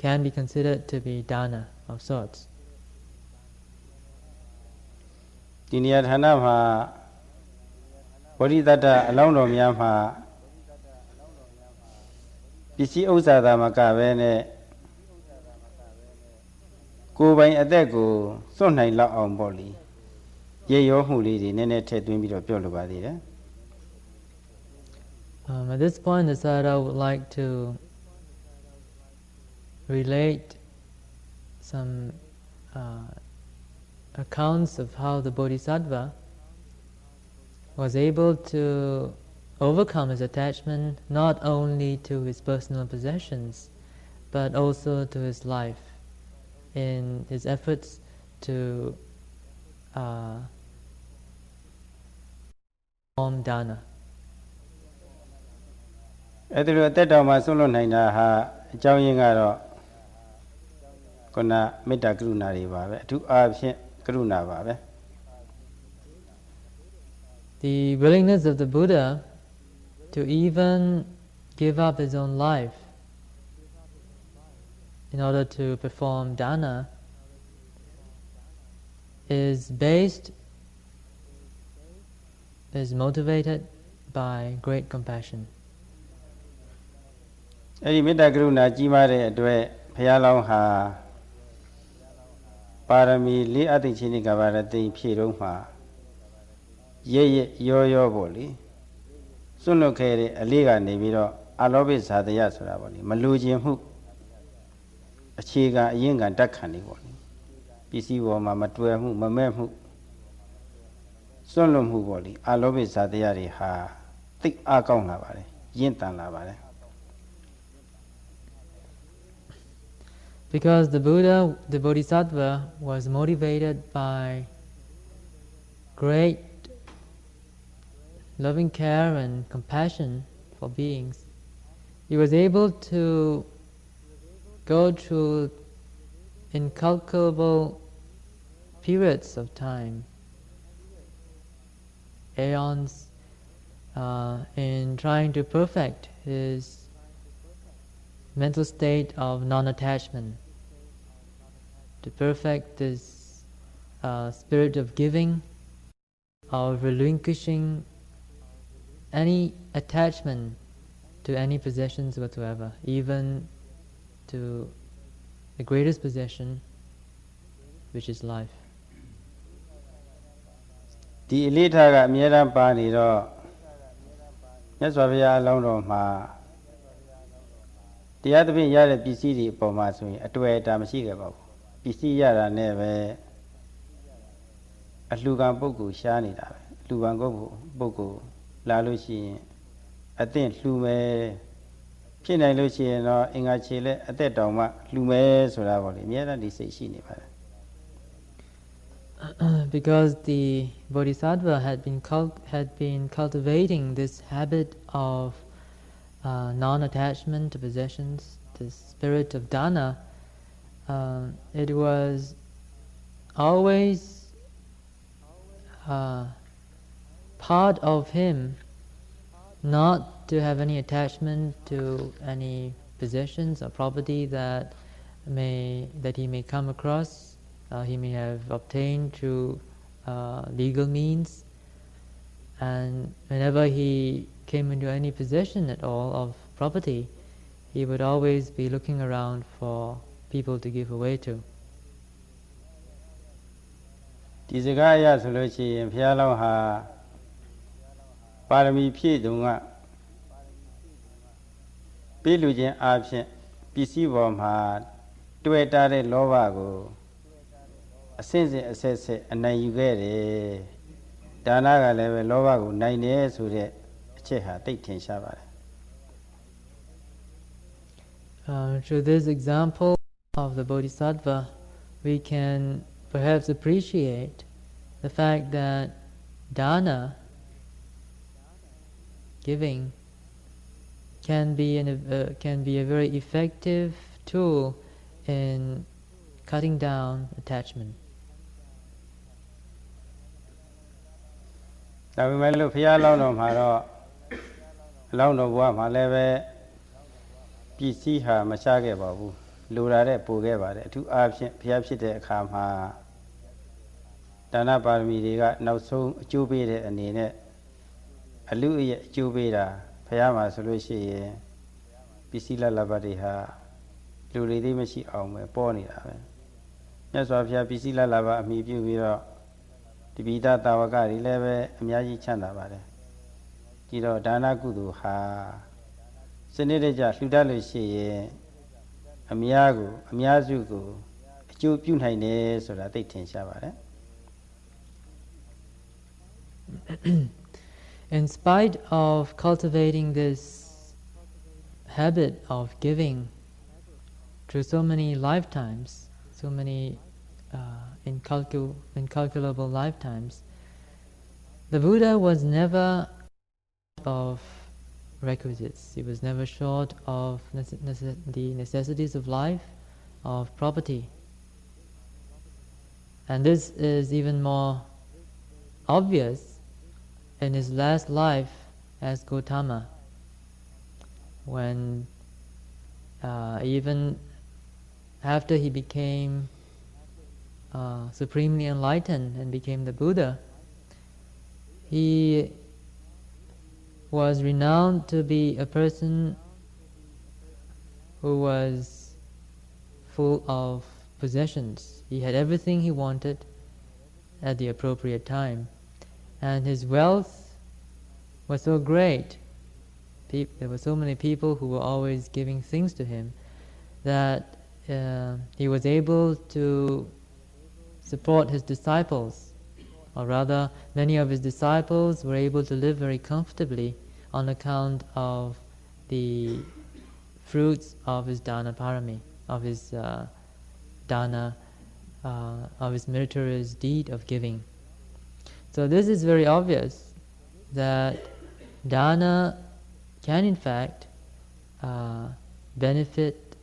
can be considered to be dana of sorts. ဒီနေရာဌာနမှာဗောဓိတတ္တအလောင်းတော်များမှာပစ္စည်းဥစ္စာသာမကပဲနဲ့ကိုယ်ပိုင်အသက်ကိုစွန့်နိုင်လောက်အောင်ပေါ့လေရေရောမှုလေးတွေနည်းနည်းထည့်သွင်းပြီးတော့ပြောလိုပါသေးတယ် At this point, the Sayadaw would like to relate some accounts of how the Bodhisattva was able to overcome his attachment not only to his personal possessions but also to his life in his efforts to form dana. အဲ့ဒီလိုအသက်တော်မှာဆွလွတ်နိုင်တာဟာအကြောင်းရင်းကတော့ခုနမေတ္တာကရုဏာတွေပါပဲအထူးအားဖြင့်ကရုဏာပါပဲ The willingness of the Buddha to even give up his own life in order to perform dana is motivated by great compassion. အဲ့ဒီမေတ္တာကရုဏာကြီးမားတဲ့အတွက်ဘုရားလောင်းဟာပါရမီလေးအသိချင်းကဘာရတိဖြည့်တော့မှာရဲ့ရောပေါ့လေစွန့်လွတ်ခဲ့တဲ့အလေးကနေပြီးတော့အလောဘိဇာတယဆိုတာပေါ့လေမလူခြင်းမှုအခြေခံအရင်ကတက်ခံနေပေါ့လေပစ္စည်းပေါ်မှာမတွယ်မှုမမဲ့မှုစွန့်လွတ်မှုပေါ့လေအလောဘိဇာတယတွေဟာသိအားကောင်းလာပါတယ်ရင့်တန်လာပါတယ် Because the Buddha, the Bodhisattva, was motivated by great loving care and compassion for beings, he was able to go through incalculable periods of time, aeons, in trying to perfect his mental state of non-attachment, to perfect this spirit of giving, of relinquishing any attachment to any possessions whatsoever, even to the greatest possession, which is life. ဒီအလေးထားကအမြဲတမ်းပါနေတော့မြတ်စွာဘုရားအလောင်းတော်မှာတရားသဖြင့်ရတဲ့ပစ္စည်းတွေအပေါ်မှာဆိုရင်အတွေ့အတာမရှိခဲ့ပါဘူးပစ္စည်းရတာနဲ့ပဲအလှူခံပုဂ္ဂိုလ်ရှားနေတာပဲအလှူခံပုဂ္ဂိုလ်လာလို့ရှိရင်အသင့်လှူမယ်ဖြစ်နိုင်လို့ရှိရင်တော့အင်္ဂါခြေလက်အသက်တောင်မှလှူမယ်ဆိုတာပေါ့လေအများအားဒီစိတ်ရှိနေပါတယ် Because the Bodhisattva had been cultivating this habit of non-attachment to possessions, the spirit of dana, it was always part of him not to have any attachment to any possessions or property that he may come across, he may have obtained through legal means, and whenever he came into any possession at all of property, he would always be looking around for people to give away to. ဒီစကားအရဆိုလို့ရှိရင်ဘုရားလောင်းဟာပါရမီဖြည့်တုံကပေးလူခြင်းအဖြစ်ပစ္စည်းပေါ်မှာတွေ့တာတဲ့လောဘကို အစင်းစင်အဆက်ဆက်အနိုင်ယူခဲ့တယ်ဒါနကလည်းပဲလောဘကိုနိုင်တယ်ဆိုတဲ့အချက်ဟာသိထင်ရှားပါတယ် Through this example of the Bodhisattva, we can perhaps appreciate the fact that dana, giving, can be a very effective tool in cutting down attachment. ဒါပေမဲ့လို့ဘုရားလောင်းတော်မှာတော့လောင်းတော်ဘုရားမှာလည်းပဲပစ္စည်းဟာမရှားခဲ့ပါဘူးလိုလာတဲ့ပို့ခဲ့ပါတယ်အထူးအားဖြင့်ဘုရားဖြစ်တဲ့အခါမှာဒါနပါရမီတွေကနောက်ဆုံးအကျိုးပေးတဲ့အနေနဲ့အလူရဲ့အကျိုးပေးတာဘုရားမှာဆိုလို့ရှိရင်ပစ္စည်းလလဘတွေဟာလူတွေသိမရှိအောင်ပဲပေါ်နေတာပဲမြတ်စွာဘုရားပစ္စည်းလလဘအမိပြုပြီးတော့ဒီပိဋတာဝကတွေလည်းပဲအများကြီးချမ်းသာပါတယ်ကြည့်တော့ဒါနကုသိုလ်ဟာစနစ်တကျလှူဒန်းလို့ရှိရင်အများစုကိုအကျိုးပြုနိုင်တယ်ဆိုတာသိထင်ရှားပါတယ် In spite of cultivating this habit of giving through so many lifetimes, so many incalculable lifetimes, the Buddha was never of requisites. He was never short of the necessities of life, of property. And this is even more obvious in his last life as Gautama, when even after he became supremely enlightened and became the Buddha, he was renowned to be a person who was full of possessions. He had everything he wanted at the appropriate time, and his wealth was so great. There were so many people who were always giving things to him that he was able to support his disciples, or rather many of his disciples were able to live very comfortably on account of the fruits of his dana parami, of his dana, of his meritorious deed of giving. So this is very obvious that dana can in fact benefit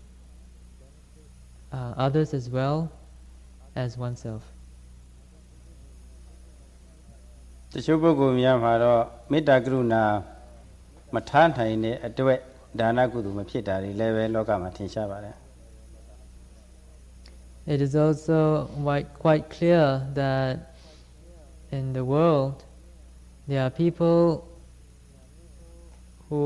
others as well as oneself. တချို့ပုဂ္ဂိုလ်များမှာတော့မေတ္တာကရုဏာမထားနိုင်တဲ့အတွက်ဒါနကုသိုလ်မဖြစ်တာတွေလည်းပဲလောကမှာထင်ရှားပါတယ် It is also quite clear that in the world there are people who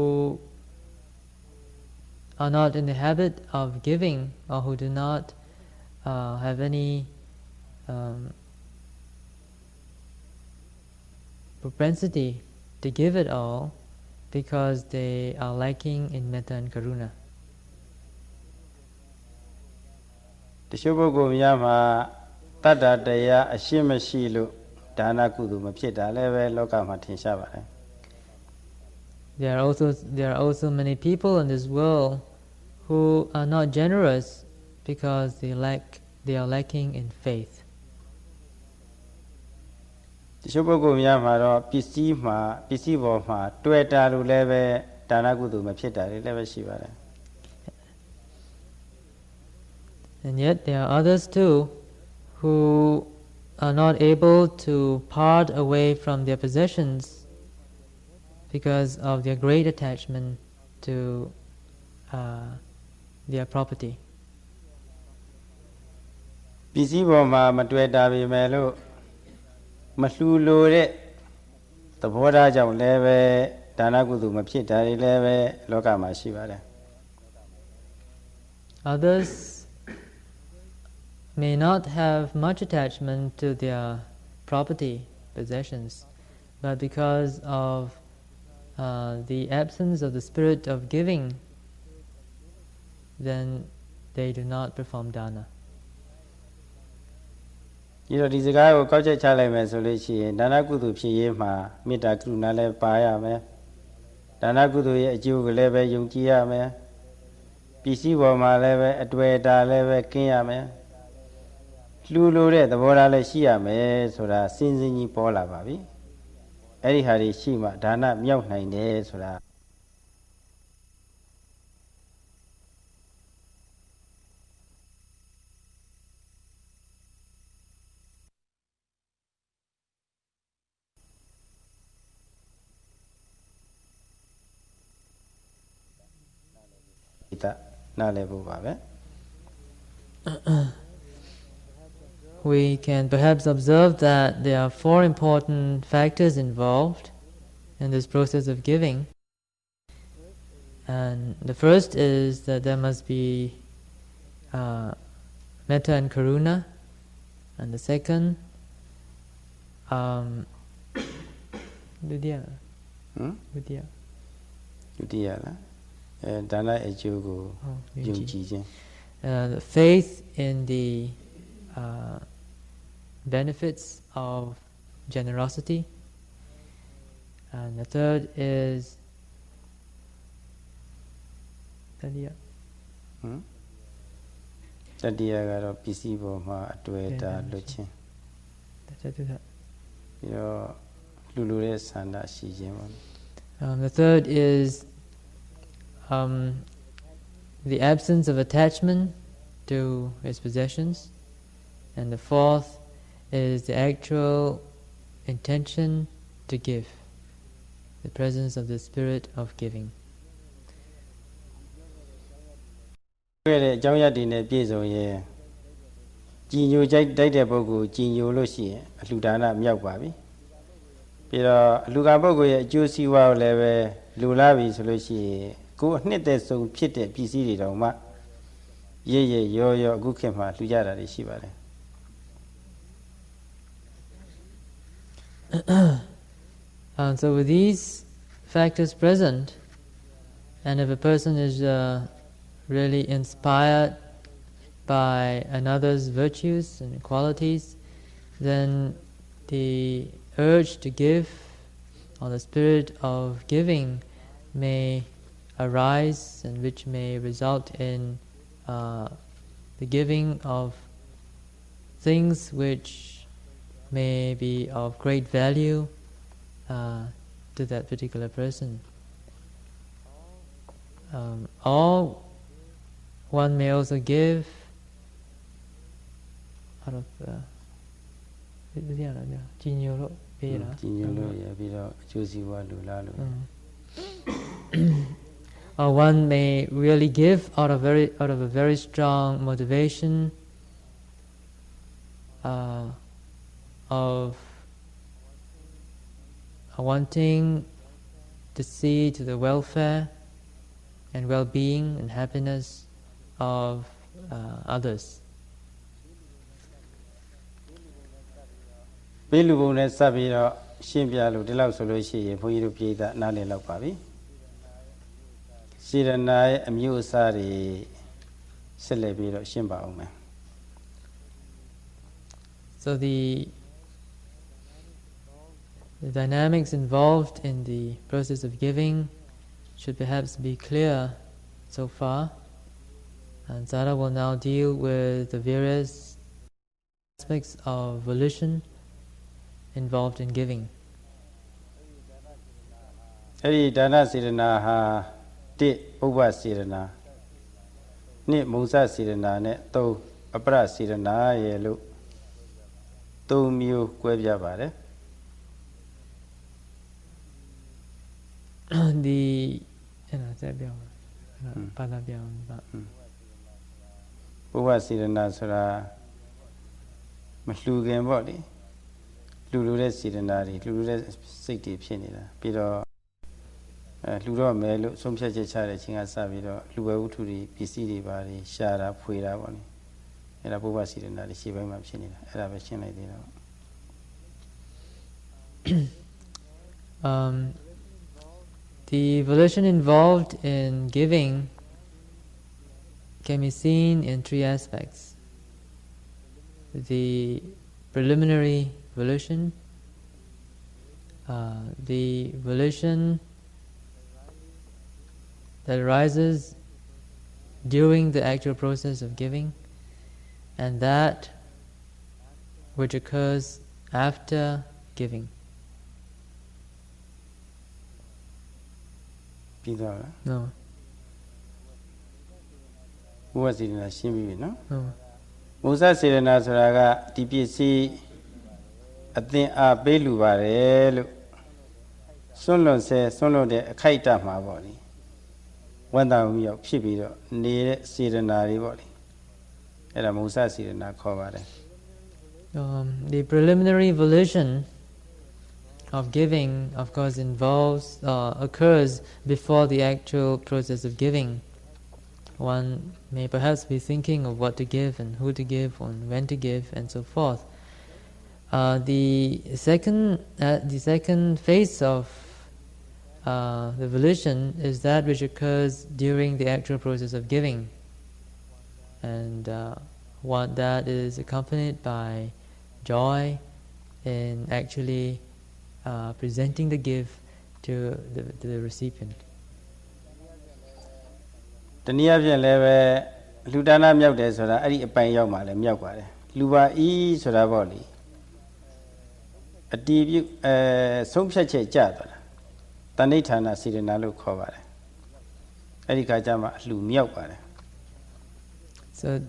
are not in the habit of giving, or who do not have any propensity to give it all because they are lacking in metta and karuna. တချို့ပုဂ္ဂိုလ်များမှာတတ္တတရားအရှင်းမရှိလို့ဒါနကုသိုလ်မဖြစ်တာလည်းပဲလောကမှာထင်ရှားပါတယ် There are also many people in this world who are not generous because they are lacking in faith. တချို့ပုဂ္ဂိုလ်များမှာတော့ပစ္စည်းပေါ်မှာတွေ့တာလို့လည်းပဲဒါနကုသိုလ်မဖြစ်တာတွေလည်းပဲရှိပါတယ် And yet there are others too who are not able to part away from their possessions because of their great attachment to their property. ပစ္စည်းပေါ်မှာမတွေ့တာပေမဲ့လို့မလှူလိုတဲ့သဘောထားကြောင့်လည်းပဲဒါနကုသိုလ်မဖြစ်တာတွေလည်းပဲလောကမှာရှိပါတယ် Others may not have much attachment to their property, possessions, but because of the absence of the spirit of giving, then they do not perform dana. ဒီတော့ဒီစကားကိုကောက်ချက်ချလိုက်မယ်ဆိုလို့ရှိရင်ဒါနကုသိုလ်ဖြစ်ရေးမှာမေတ္တာကရုဏာလည်းပါရမယ်ဒါနကုသိုလ်ရဲ့အကျိုးကိုလည်းပဲယုံကြည်ရမယ်ပစ္စည်းပေါ်မှာလည်းပဲအတွေ့အတာလည်းပဲကင်းရမယ်လှူလို့တဲ့သဘောထားလည်းရှိရမယ်ဆိုတာစဉ်းစဉ်ကြီးပေါ်လာပါပြီအဲ့ဒီဟာတွေရှိမှဒါနမြောက်နိုင်တယ်ဆိုတာနားလည်ဖို့ပါပဲ We can perhaps observe that there are four important factors involved in this process of giving. And the first is that there must be metta and karuna. And the second, vidya. Vidya. Vidya, dana ejugo, yungjijin. The faith in the benefits of generosity. And the third is tadiya. Tadiya garo pisi bo ma atweta luchin. Lulure sanda shijin. The third is the absence of attachment to his possessions. And the fourth is the actual intention to give, the presence of the spirit of giving. တွေ့တဲ့အကြောင်းအရာတွေနဲ့ပြည့်စုံရင်ကြည်ညိုကြိုက်တဲ့ပုဂ္ဂိုလ်ကြည်ညိုလို့ရှိရင်အလှူဒါနမြောက်ပါပြီပြီးတော့အလှူကပုဂ္ဂိုလ်ရဲ့အကျိုးစီးပွားကိုလည်းပဲလူလာပြီဆိုလို့ရှိရင်ကိုယ်အနှစ်သက်ဆုံးဖြစ်တဲ့ပစ္စည်းတွေတောင်မှရေရေရောရောအခုခေတ်မှာလှူကြတာတွေရှိပါတယ် So with these factors present, and if a person is really inspired by another's virtues and qualities, then the urge to give or the spirit of giving may arise, and which may result in the giving of things which may be of great value to that particular person. Or one may also give out of or one may really give out of a very strong motivation of wanting to see to the welfare and well-being and happiness of others. ပေးလူပုံနဲ့စပ်ပြီးတော့ရှင်းပြလို့ဒီလောက်ဆိုလို့ရှိရင်ဘုန်းကြီးတို့ပြည်သားနားလည်လောက်ပါပြီစေရနာရဲ့အမျိုးအစားတွေဆက်လက်ပြီးတော့ရှင်းပါအောင်မယ် So the dynamics involved in the process of giving should perhaps be clear so far, and Zara will now deal with the various aspects of volition involved in giving. အဲ့ဒီဒါနစေရနာဟာ1ဥပ္ပစေရနာ2မုံစစေရနာနဲ့3အပရစေရနာရဲ့လို့3မျိုး꿰ပြပါတယ် Theဥပ္ပစေရနာဆိုတာမလှူခင်ပေါ့လေလှူလို့တဲ့စေရနာတွေလှူလို့တဲ့စိတ်တွေဖြစ်နေတာပြီးတော့လှူတော့မယ်လို့ဆုံးဖြတ်ချက်ချတဲ့အချိန်ကစပြီးတော့လှူဝဲဝတ္ထုတွေပစ္စည်းတွေပါတွေရှာတာဖွေတာပေါ့လေအဲ့ဒါပုဗ္ဗစေရနာတွေရှေ့ပိုင်းမှာဖြစ်နေတာအဲ့ဒါပဲရှင်းလိုက်သေးတော့ The volition involved in giving can be seen in three aspects. The preliminary volition, the volition that arises during the actual process of giving, and that which occurs after giving. No. What's it in a shimmy, no? No. Musa Sirena Suraga, TPC, a thing a belu barelu. Solo says, solo de kaita my body. One down your shibido, near Sirenari body. And a Musa Sirena cover. The preliminary volition of giving, of course, occurs before the actual process of giving. One may perhaps be thinking of what to give and who to give and when to give and so forth. The second phase of the volition is that which occurs during the actual process of giving, and what that is accompanied by joy in actually presenting the gift to the recipient. The near level, Ludana Myodes or Ari Payoma, Myokare, Luba E. Soravoli. A debut, some such a chat. Tanitana Sirenalu cover. Erika Jama, Lu Myokare. So,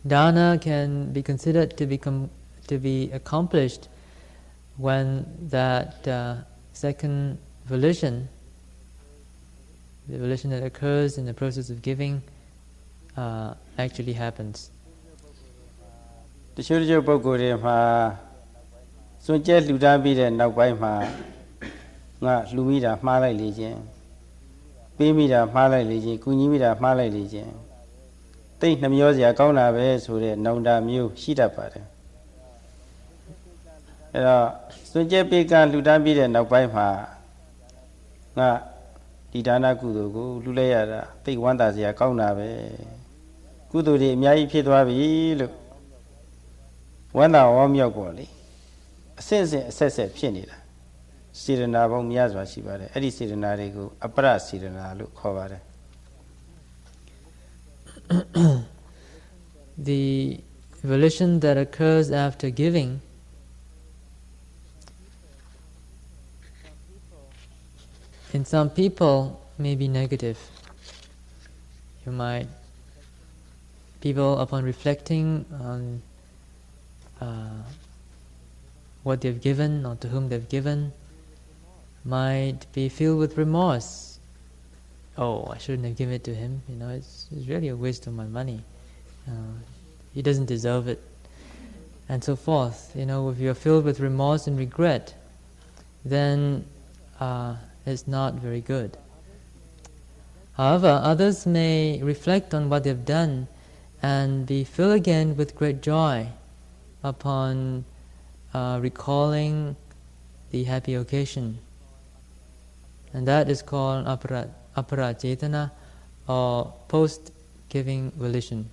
dana can be considered to be accomplished when that second volition, the volition that occurs in the process of giving, actually happens. The Shurjo Bogore, so just Ludabi and now by my Lumida, Malay Legion, Bimida, Malay Legion, Kunimida, Malay Legion. Take the music, Gona Ves, who are known that mu, Shita Pata. So just big and Ludabi and now by my Didana Kudu, Lulea, take one that's a Gona. Kudu, the Miai Pitwabi, look. One hour of your body. Since it says a penny. Sirena Bomiazwa Shibare, Eddie Sirena Rego, a brass Sirena look cover. The volition that occurs after giving in some people may be negative. People upon reflecting on what they've given or to whom they've given might be filled with remorse. Oh, I shouldn't have given it to him. It's really a waste of my money. He doesn't deserve it, and so forth. If you're filled with remorse and regret, then it's not very good. However, others may reflect on what they've done and be filled again with great joy upon recalling the happy occasion. And that is called aparacetana, or post-giving volition.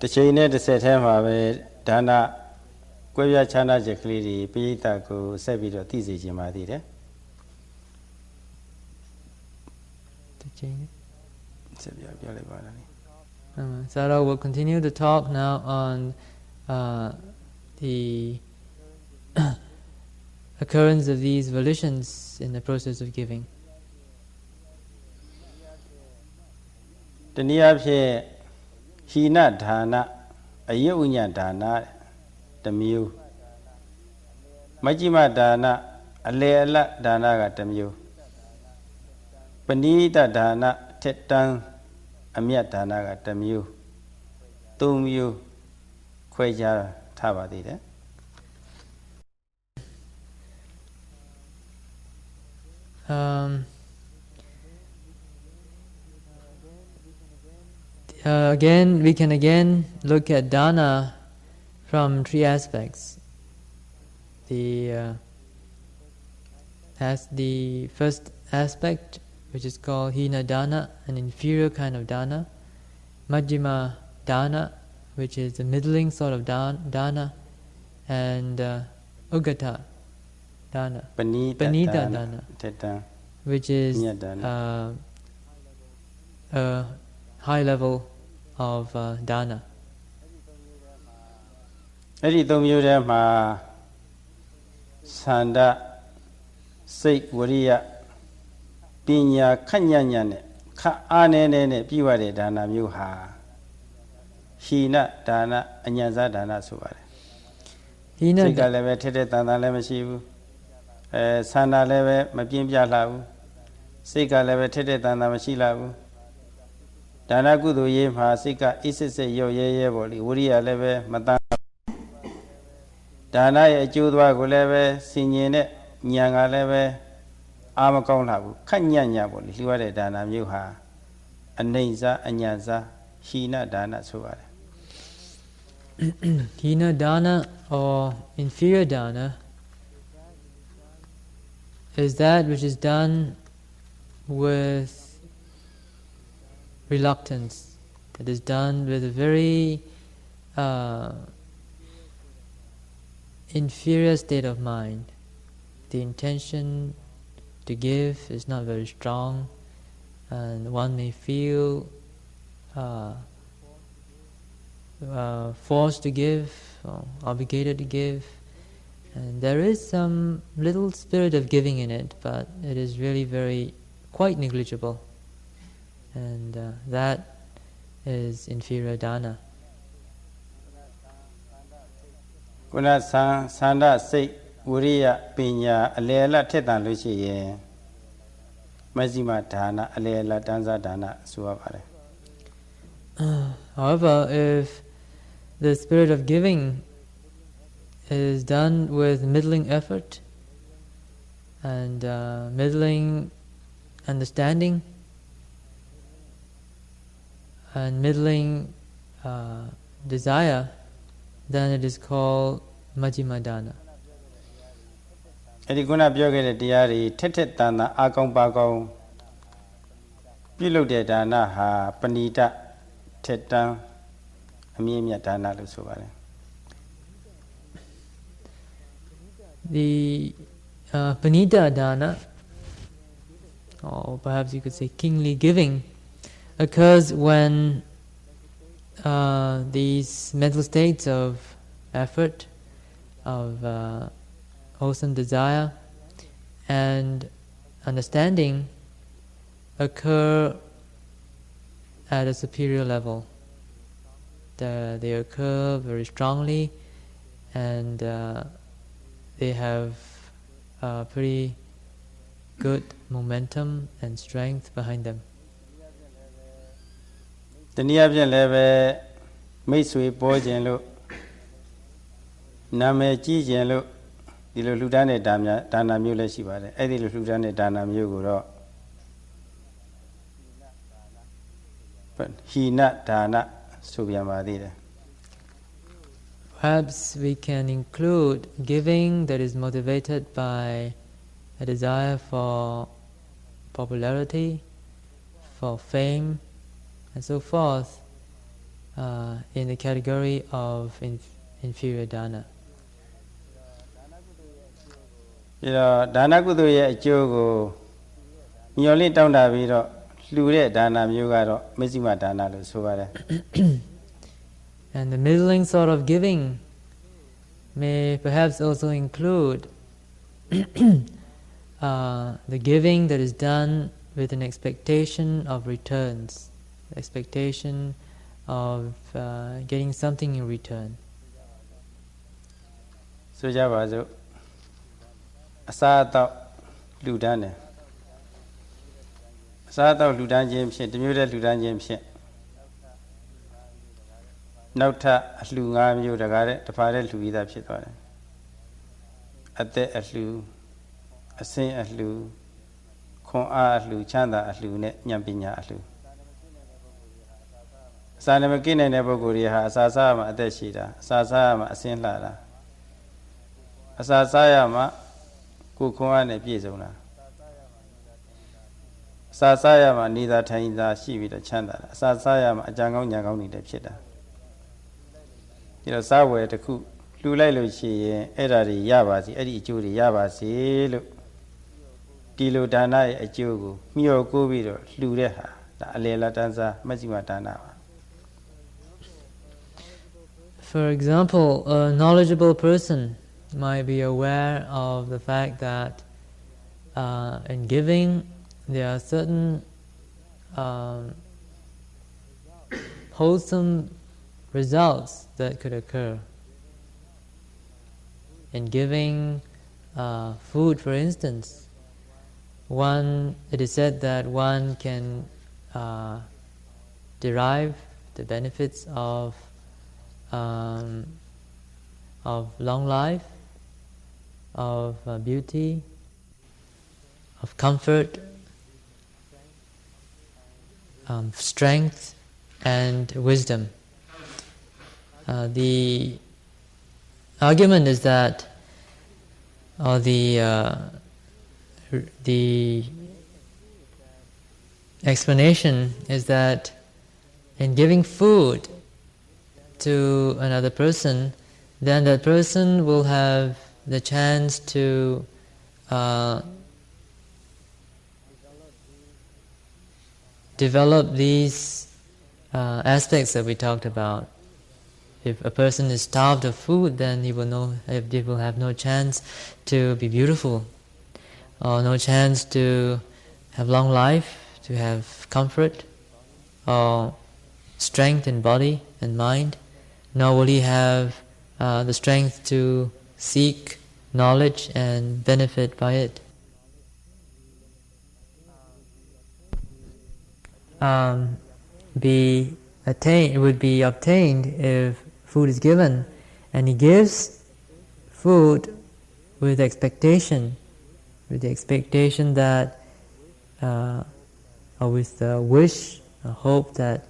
The chain at the set him away, Dana, Guya Chana Jackley, Pita go Sabido Tizi Jimadide. Sayadaw will continue to talk now on the occurrence of these volitions in the process of giving. The Niabhe Hina Dana, a Yunya Dana, the Mew Majima Dana, a Leela Dana, the Mew Panita Dana, Tetan, a Miat Dana, the Mew Tum you Quaja Tabadide. We can look at dana from three aspects. The first aspect, which is called hina dana, an inferior kind of dana, Majjhima dana, which is the middling sort of dana, and Uggata dana, Paṇḍitā dana, which is a high level of dana. အဲ့ဒီသုံးမျိုးထဲမှာသန္တာစိတ်ဝရိယပညာခက်ညံ့ညံ့နဲ့ခက်အားနေနေနဲ့ပြီးွားတဲ့ဒါနမျိုးဟာဟိနဒါနအညံစားဒါနဆိုပါတယ်စိတ်ကလည်းပဲထက်တဲ့တန်တန်လည်းမရှိဘူးသန္တာလည်းပဲမပြင်းပြလှဘူးစိတ်ကလည်းပဲထက်တဲ့တန်တန်မရှိလှဘူးဒါနကုသိုလ်ရေးမှာစိတ်ကအိစစ်စစ်ရော့ရဲရဲပေါ့လေဝရိယလည်းပဲမတန်ဒါနရဲ့အကျိုးသွားကိုလည်းပဲဆင်ញင်တဲ့ဉာဏ်ကလည်းပဲအာမကောင်းလာဘူးခက်ညံ့ညံ့ပေါ့လေလှူရတဲ့ဒါနမျိုးဟာအနိစ္စအညံစားဟိနဒါနဆိုပါတယ် Hina dana or inferior dana is that which is done with reluctance. It is done with a very inferior state of mind. The intention to give is not very strong, and one may feel forced to give, or obligated to give, and there is some little spirit of giving in it, but it is really quite negligible, and that is inferior dana. ခုနသန္တာစိတ်ဝရိယပညာအလယ်အလတ်ထက်တန်လို့ရှိရင်မဇ္ဈိမဒါနအလယ်အလတ်တန်းစားဒါနဆိုရပါတယ် However, if the spirit of giving is done with middling effort and middling understanding and middling desire, then it is called Majjhima dana. အဲ့ဒီခုနပြောခဲ့တဲ့တရားတွေထက်ထက်တန်တန်အာကောင်းပါကောင်းပြုလုပ်တဲ့ဒါနဟာပဏိတထက်တန်းအမြင့်မြတ်ဒါနလို့ဆိုပါတယ် The Paṇḍitā dana, or perhaps you could say kingly giving, occurs when these mental states of effort, of wholesome desire and understanding occur at a superior level. They occur very strongly, and they have pretty good momentum and strength behind them. တနည်းအားဖြင့်လည်းပဲမိတ်ဆွေပေါ်ခြင်းလို့နာမည်ကြီးခြင်းလို့ဒီလိုလှူဒန်းတဲ့ဒါနမျိုးလည်းရှိပါတယ်အဲ့ဒီလိုလှူဒန်းတဲ့ဒါနမျိုးကိုတော့ဟိနဒါနဆိုပြန်ပါသေးတယ် Perhaps we can include giving that is motivated by a desire for popularity, for fame, and so forth in the category of inferior dana. ပြီးတော့ဒါနကုသိုလ်ရဲ့အကျိုးကိုမျှော်လင့်တောင်းတပြီးတော့လှူတဲ့ဒါနမျိုးကတော့မဇ္ဈိမဒါနလို့ဆိုပါတယ် And the middling sort of giving may perhaps also include the giving that is done with an expectation of returns, expectation of getting something in return. ဆိုကြပါစို့အစားအသောက်လှူဒန်းတယ်အစားအသောက်လှူဒန်းခြင်းဖြင့်တမျိုးတည်းလှူဒန်းခြင်းဖြင့်နောက်ထပ်အလှူ၅မျိုးတကားတဲ့တစ်ဖာတဲ့လှူပြီးသားဖြစ်သွားတယ်အသက်အလှူအစင်းအလှူခွန်အားအလှူချမ်းသာအလှူနဲ့ဉာဏ်ပညာအလှူအစာနဲ့မกินနိုင်တဲ့ပုဂ္ဂိုလ်တွေဟာအစာစားမှအသက်ရှိတာအစာစားမှအစင်းလှတာအစာစားရမှကိုခွန်အားနဲ့ပြည့်စုံတာ Sa sayama nida thainda shivida chanda. Sa sayama ajangao nyangao nida chida. Jiro sawe taku lulai lo shi edari yabasi edi juri yabasi lo dilo dana ajugu mio gobido lureha da alela danza majima dana. For example, a knowledgeable person might be aware of the fact that in giving there are certain wholesome results that could occur. In giving food, for instance, it is said that one can derive the benefits of long life, of beauty, of comfort, strength, and wisdom. The argument is that, or the explanation is that in giving food to another person, then that person will have the chance to develop these aspects that we talked about. If a person is starved of food, then he will have no chance to be beautiful, or no chance to have long life, to have comfort, or strength in body and mind, nor will he have the strength to seek knowledge and benefit by it. It would be obtained if food is given, and he gives food with expectation that, or with the wish, a hope that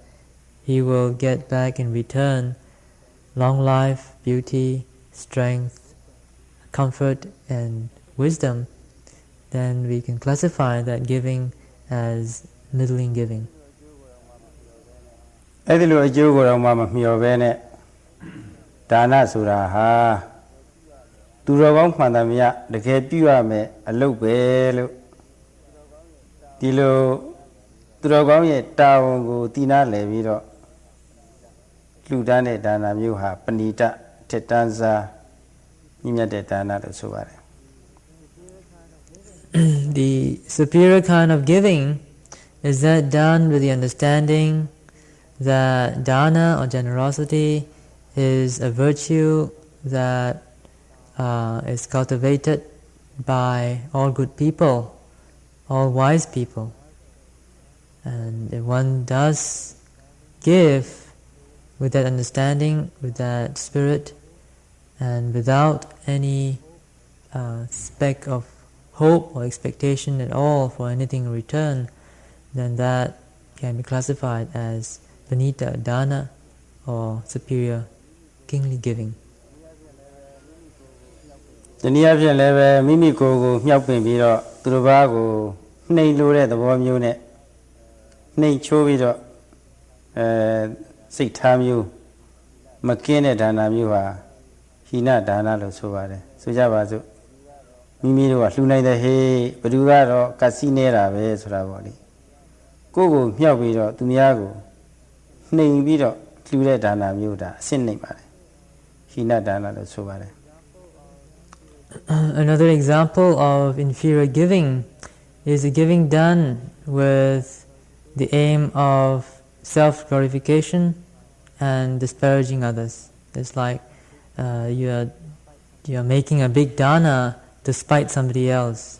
he will get back in return long life, beauty, strength, comfort, and wisdom, then we can classify that giving as middling giving. Edilu ajugo ramama miobene dana suraha Turogong Pandamia, the Kepiame, a look bello Dilo Turogong Tao go Tina Levido Ludane Dana Muha, Panita, Tetanza, Nina de Dana de Suvare. The superior kind of giving is that done with the understanding that dana or generosity is a virtue that is cultivated by all good people, all wise people. And if one does give with that understanding, with that spirit, and without any speck of hope or expectation at all for anything in return, then that can be classified as Panita dana or superior kingly giving. The near level Mimico, Yapin Viro, Turubago, Nay Lure, the warm unit, Nay Chovido, Sig Tamu, Makene Dana Mua, Hina Dana Losovare, Sujabazu, Mimiro, Luna the Hay, Badugaro, Casinera, Vesravoli. Gogo, Yavido, Tumiago, Nay Vido, Lure Dana Muda, Sinimare, Hina Dana Losovare. Another example of inferior giving is the giving done with the aim of self-glorification and disparaging others. It's like you're making a big dana to spite somebody else,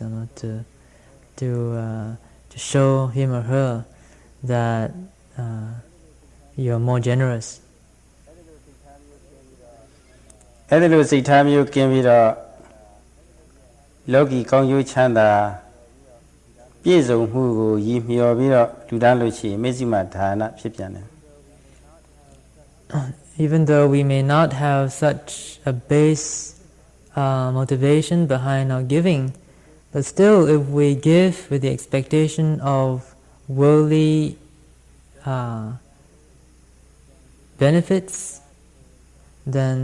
to show him or her that you're more generous. Logi Kongyu Chanda Pizo Hugo Yimio Viro Ludaluchi Mezima Dana Pipiana. Even though we may not have such a base motivation behind our giving, but still if we give with the expectation of worldly benefits, then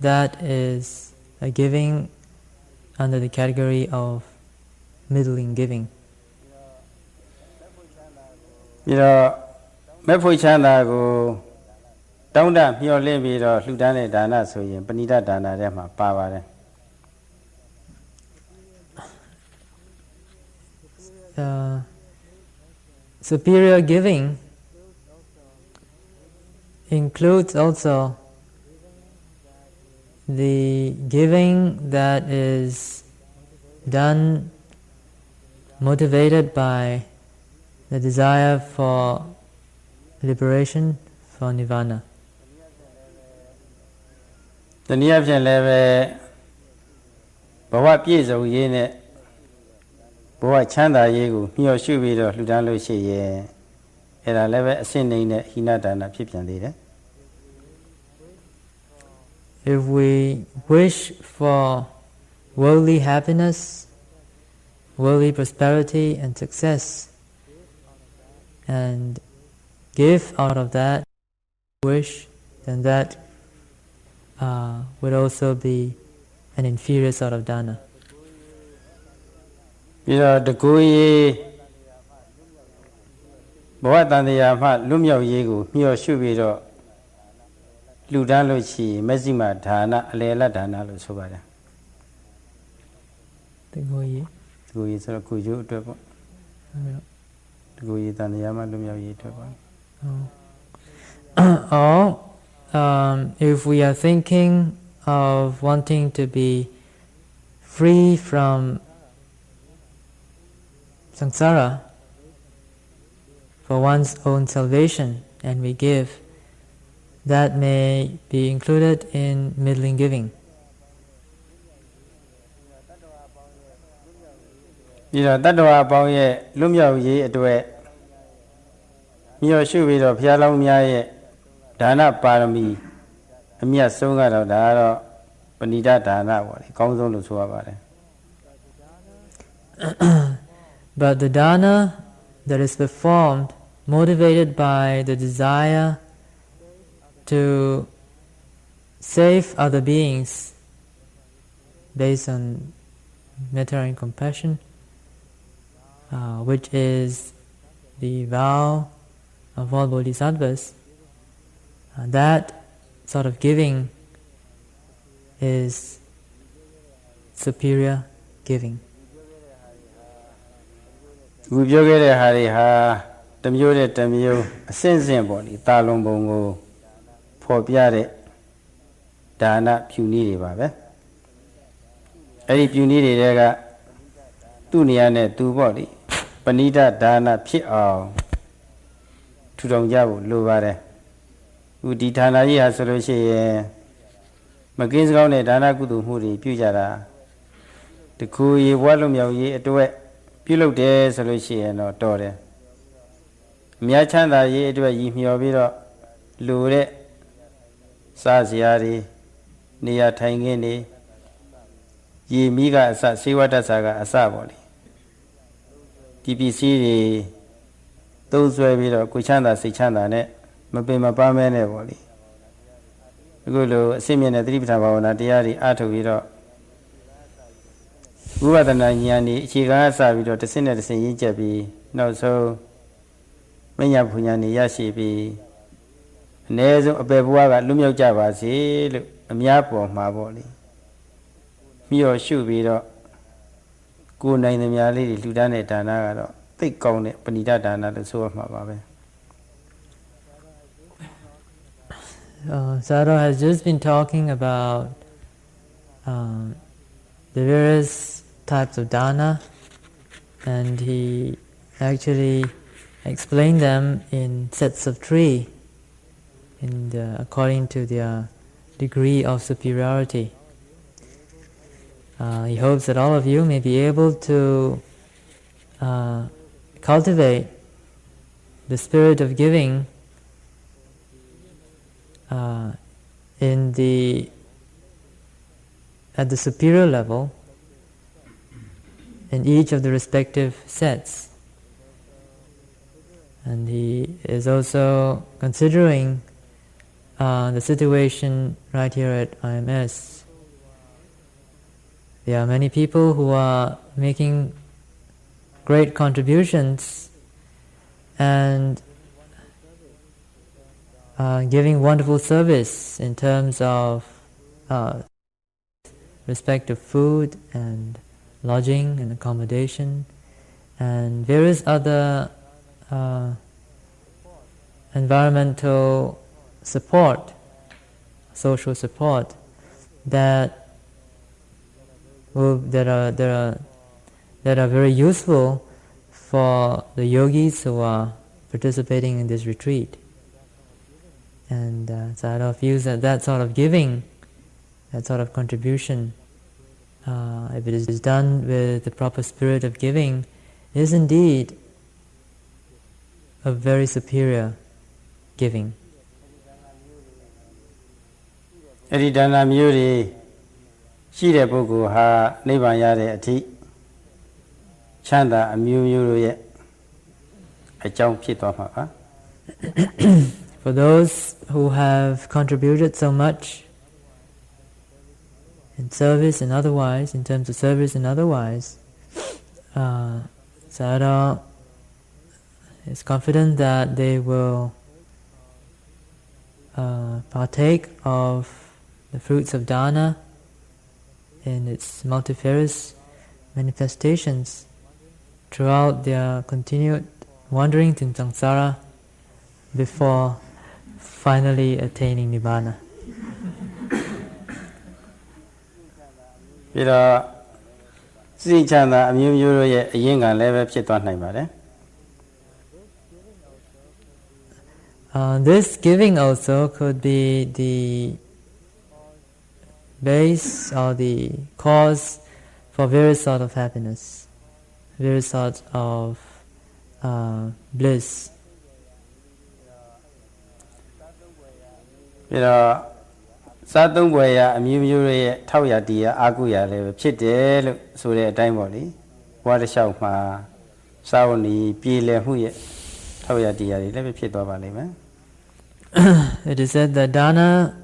that is a giving under the category of middling giving. ပြီးတော့မဲ့ဖို့ချမ်းသာကိုတောင်းတမျှော်လင့်ပြီးတော့လှူဒန်းတဲ့ဒါနဆိုရင်ပဏိဒဒါနထဲမှာပါပါတယ် Superior giving includes also the giving that is done motivated by the desire for liberation, for nirvana. တနည်းအားဖြင့်လည်းပဲဘဝပြည့်စုံရေးနဲ့ဘဝချမ်းသာရေးကိုမျှော်ရှုပြီးတော့လှူဒန်းလို့ရှိရင်အဲ့ဒါလည်းပဲအစစ်နှိမ့်တဲ့ဟိနဒါနဖြစ်ပြန်သေးတယ် If we wish for worldly happiness, worldly prosperity and success, and give out of that wish, then that would also be an inferior sort of dana. ပြီးတော့တကူရေးဘဝတန်တရားမှလွတ်မြောက်ရေးကိုမျှော်ရှုပြီးတော့လှူဒန်းလို့ရှိရင်မဇ္ဈိမဒါနအလယ်လတ်ဒါနလို့ဆိုပါတယ် တကူရေးဆိုတော့ကုကျိုးအတွက်ပေါ့တကူရေးတန်တရားမှလွတ်မြောက်ရေးအတွက်ပေါ့ Or if we are thinking of wanting to be free from samsara for one's own salvation, and we give, that may be included in middling giving. ပြီးတော့တတ္တဝါအပေါင်းရဲ့လွတ်မြောက်ရေးအတွက်မျှော်ရှုပြီးတော့ဘုရားလောင်းများရဲ့ဒါနပါရမီအမြတ်ဆုံးကတော့ဒါကတော့ပဏိဒဒါနပေါ့လေအကောင်းဆုံးလို့ဆိုရပါတယ် But the dana that is performed motivated by the desire to save other beings based on metta and compassion, which is the vow of all bodhisattvas, that sort of giving is superior giving. အခုပြောခဲ့တဲ့ဟာတွေဟာတစ်မျိုးနဲ့တစ်မျိုးအဆင့်ဆင့်ပေါ့လေတာလွန်ပုံကိုဖော်ပြတဲ့ဒါနပြုနည်းတွေပါပဲအဲ့ဒီပြုနည်းတွေကသူ့နေရာနဲ့သူပေါ့လေပဏိဒဒါနဖြစ်အောင်ထူထောင်ကြဖို့လိုပါတယ်အခုဒီဌာနကြီးဟာဆိုလို့ရှိရင်မကင်းစကောင်းတဲ့ဒါနကုသိုလ်မှုတွေပြုကြတာတကူရေဘွားလွတ်မြောက်ရေးအတွက်ပြုလုပ်တယ်ဆိုလို့ရှိရင်တော့တော်တယ်အများချမ်းသာရေးအတွက်ရည်မျှော်ပြီးတော့လူတဲ့စားစရာတွေနေရာထိုင်ခင်းတွေရေမီးကအစစေဝတ္တဆာကအစပေါ့လေဒီပစ္စည်းတွေသုံးဆွဲပြီးတော့ကိုချမ်းသာစိတ်ချမ်းသာနဲ့မပင်မပန်းမဲနဲ့ပေါ့လေအခုလိုအစစ်မြင့်တဲ့သတိပဋ္ဌာန်ဘာဝနာတရားတွေအားထုတ်ပြီးတော့ဝိပဿနာဉာဏ်ဤအခြေခံအစပြီးတော့တစ်ဆင့်နဲ့တစ်ဆင့်ရင့်ကျက်ပြီးနောက်ဆုံးမညာဘုံဉာဏ်ဤရရှိပြီးအ ਨੇ ဆုံးအပေဘဝကလွတ်မြောက်ကြပါစေလို့အများပေါ်မှာပေါ့လေမျှော်ရှုပြီးတော့ကိုယ်နိုင်သမျှလေးတွေလှူဒန်းတဲ့ဒါနကတော့သိကောင်းတဲ့ပဏိဒဒါနလို့ဆိုရမှာပါပဲ Sayadaw has just been talking about the various types of dana, and he actually explained them in sets of 3 according to their degree of superiority. He hopes that all of you may be able to cultivate the spirit of giving at the superior level in each of the respective sets, And he is also considering the situation right here at IMS. There are many people who are making great contributions and giving wonderful service in terms of respect to food and lodging and accommodation and various other environmental support, social support that are very useful for the yogis who are participating in this retreat. And Sayadaw feels that sort of giving, that sort of contribution, if it is done with the proper spirit of giving, is indeed a very superior giving. အဲ့ဒီဒါနမျိုးတွေရှိတဲ့ပုဂ္ဂိုလ်ဟာနိဗ္ဗာန်ရတဲ့အထိချမ်းသာအမျိုးမျိုးတို့ရဲ့အကြောင်းဖြစ်သွားမှာပါ For those who have contributed so much in service and otherwise, in terms of service and otherwise, Sayadaw is confident that they will partake of the fruits of dana in its multifarious manifestations throughout their continued wandering in samsara before finally attaining nibbana. ပြီးတော့စိတ်ချမ်းသာအမျိုးမျိုးတို့ရဲ့အရင်းခံလည်းပဲဖြစ်သွားနိုင်ပါတယ် This giving also could be the base or the cause for various sort of happiness, various sorts of bliss. ပြီးတော့စားသုံးပွဲရအမျိုးမျိုးရဲ့ထောက်ရတီရအာကုရလည်းဖြစ်တယ်လို့ဆိုတဲ့အတိုင်းပေါ့လေဘဝတစ်လျှောက်မှာစာဝဏီပြည်လည်မှုရဲ့ထောက်ရတီရတွေလည်းဖြစ်သွားပါလိမ့်မယ် It is said that dana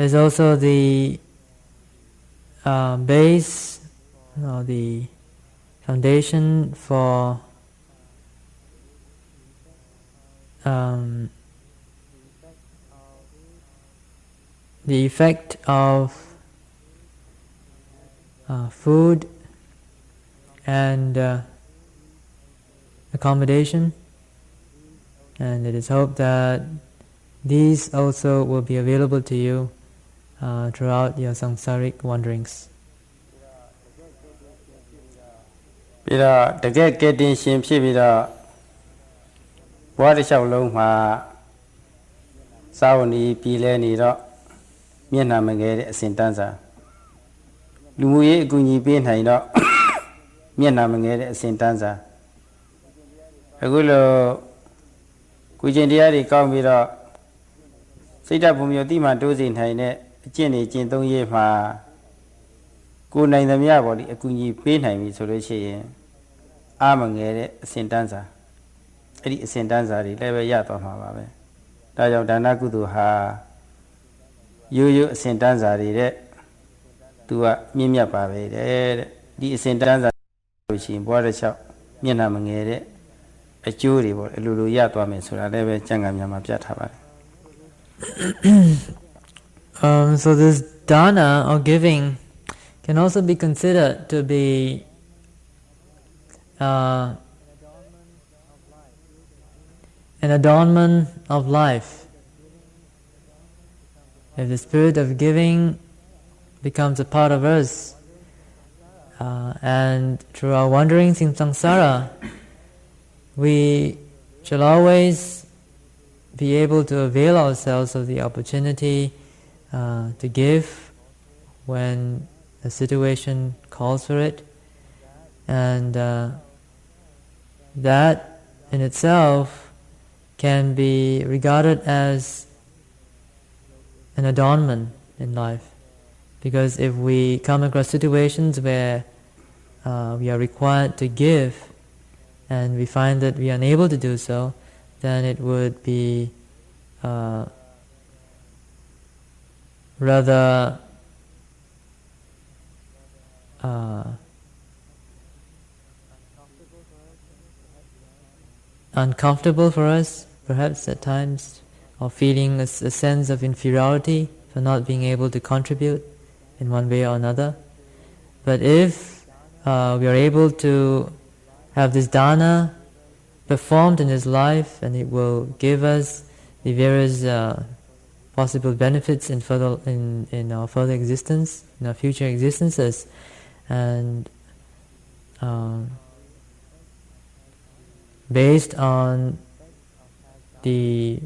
is also the base or the foundation for the effect of food and accommodation, and it is hoped that these also will be available to you throughout your samsaric wanderings. ပြီးတော့တကယ်ကဲတင်ရှင်ဖြစ်ပြီးတော့ဘဝတစ်လျှောက်လုံးမှာစာဝဏီပြည်လဲနေတော့မျက်နှာမငယ်တဲ့အစဉ်တန်းစာလူမှုရေးအကူအညီပေးနိုင်တော့မျက်နှာမငယ်တဲ့အစဉ်တန်းစာအခုလိုကုကျင်တရားတွေကောင်းပြီးတော့စိတ်ဓာတ်ပုံမျိုးတိမှတိုးစေနိုင်တဲ့အကျင့်တွေကျင့်သုံးရေးမှာကိုယ်နိုင်သမျှပေါ့ဒီအကူအညီပေးနိုင်ပြီဆိုလို့ရှိရင်အာမငယ်တဲ့အစဉ်တန်းစာအဲ့ဒီအစဉ်တန်းစာတွေလည်းပဲရသွားမှာပါပဲဒါကြောင့်ဒါနကုသိုလ်ဟာရိုးရိုးအစဉ်တန်းစာတွေတဲ့သူကမြင့်မြတ်ပါပဲတဲ့ဒီအစဉ်တန်းစာလို့ရှိရင်ဘဝတစ်လျှောက်မျက်နှာမငယ်တဲ့အကျိုးတွေပေါ့အလိုလိုရသွားမယ်ဆိုတာလည်းပဲကျမ်းဂန်များမှာပြထားပါတယ် So this dana or giving can also be considered to be an adornment of life. If the spirit of giving becomes a part of us, and through our wanderings in samsara, we shall always be able to avail ourselves of the opportunity to give when the situation calls for it, and that in itself can be regarded as an adornment in life, because if we come across situations where we are required to give, and we find that we are unable to do so, then it would be rather uncomfortable for us, perhaps at times, or feeling a sense of inferiority for not being able to contribute in one way or another. But if we are able to have this dana performed in his life, and it will give us the various possible benefits in our further existence, in our future existences, and based on the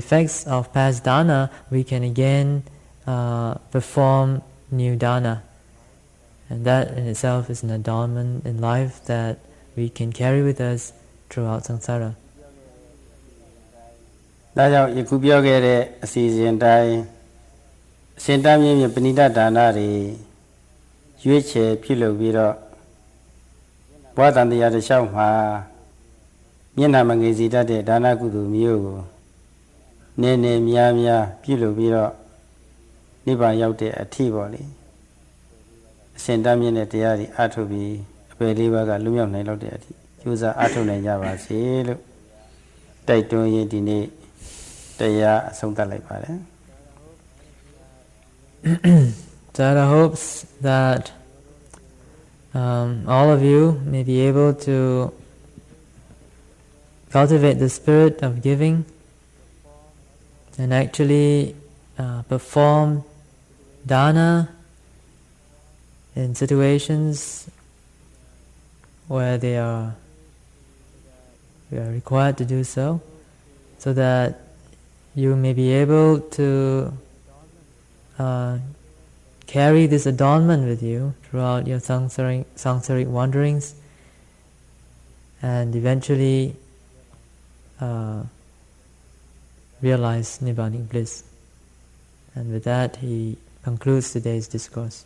effects of past dana, we can again perform new dana, and that in itself is an adornment in life that we can carry with us throughout samsara. ဒါကြောင့်ယခုပြောခဲ့တဲ့အစီအစဉ်တိုင်းအစဉ်တမ်းမြင့်မြင့်ပဏိတဒါနတွေရွေးချယ်ပြုလုပ်ပြီးတော့ဘဝတန်တရားတစ်လျှောက်မှာမျက်နှာမငယ်စီတတ်တဲ့ဒါနကုသိုလ်မျိုးကိုနည်းနည်းများများပြုလုပ်ပြီးတော့နိဗ္ဗာန်ရောက်တဲ့အထိပေါ့လေအစဉ်တမ်းမြင့်တဲ့တရားတွေအားထုတ်ပြီးအပယ်လေးပါးကလွတ်မြောက်နိုင်လောက်တဲ့အထိကြိုးစားအားထုတ်နိုင်ကြပါစေလို့တိုက်တွန်းရင်းဒီနေ့တရားအဆုံးသတ်လိုက်ပါတယ် Sayadaw hopes that all of you may be able to cultivate the spirit of giving and actually perform dana in situations where we are required to do so, so that you may be able to carry this adornment with you throughout your samsaric wanderings, and eventually realize nibbanic bliss. And with that, he concludes today's discourse.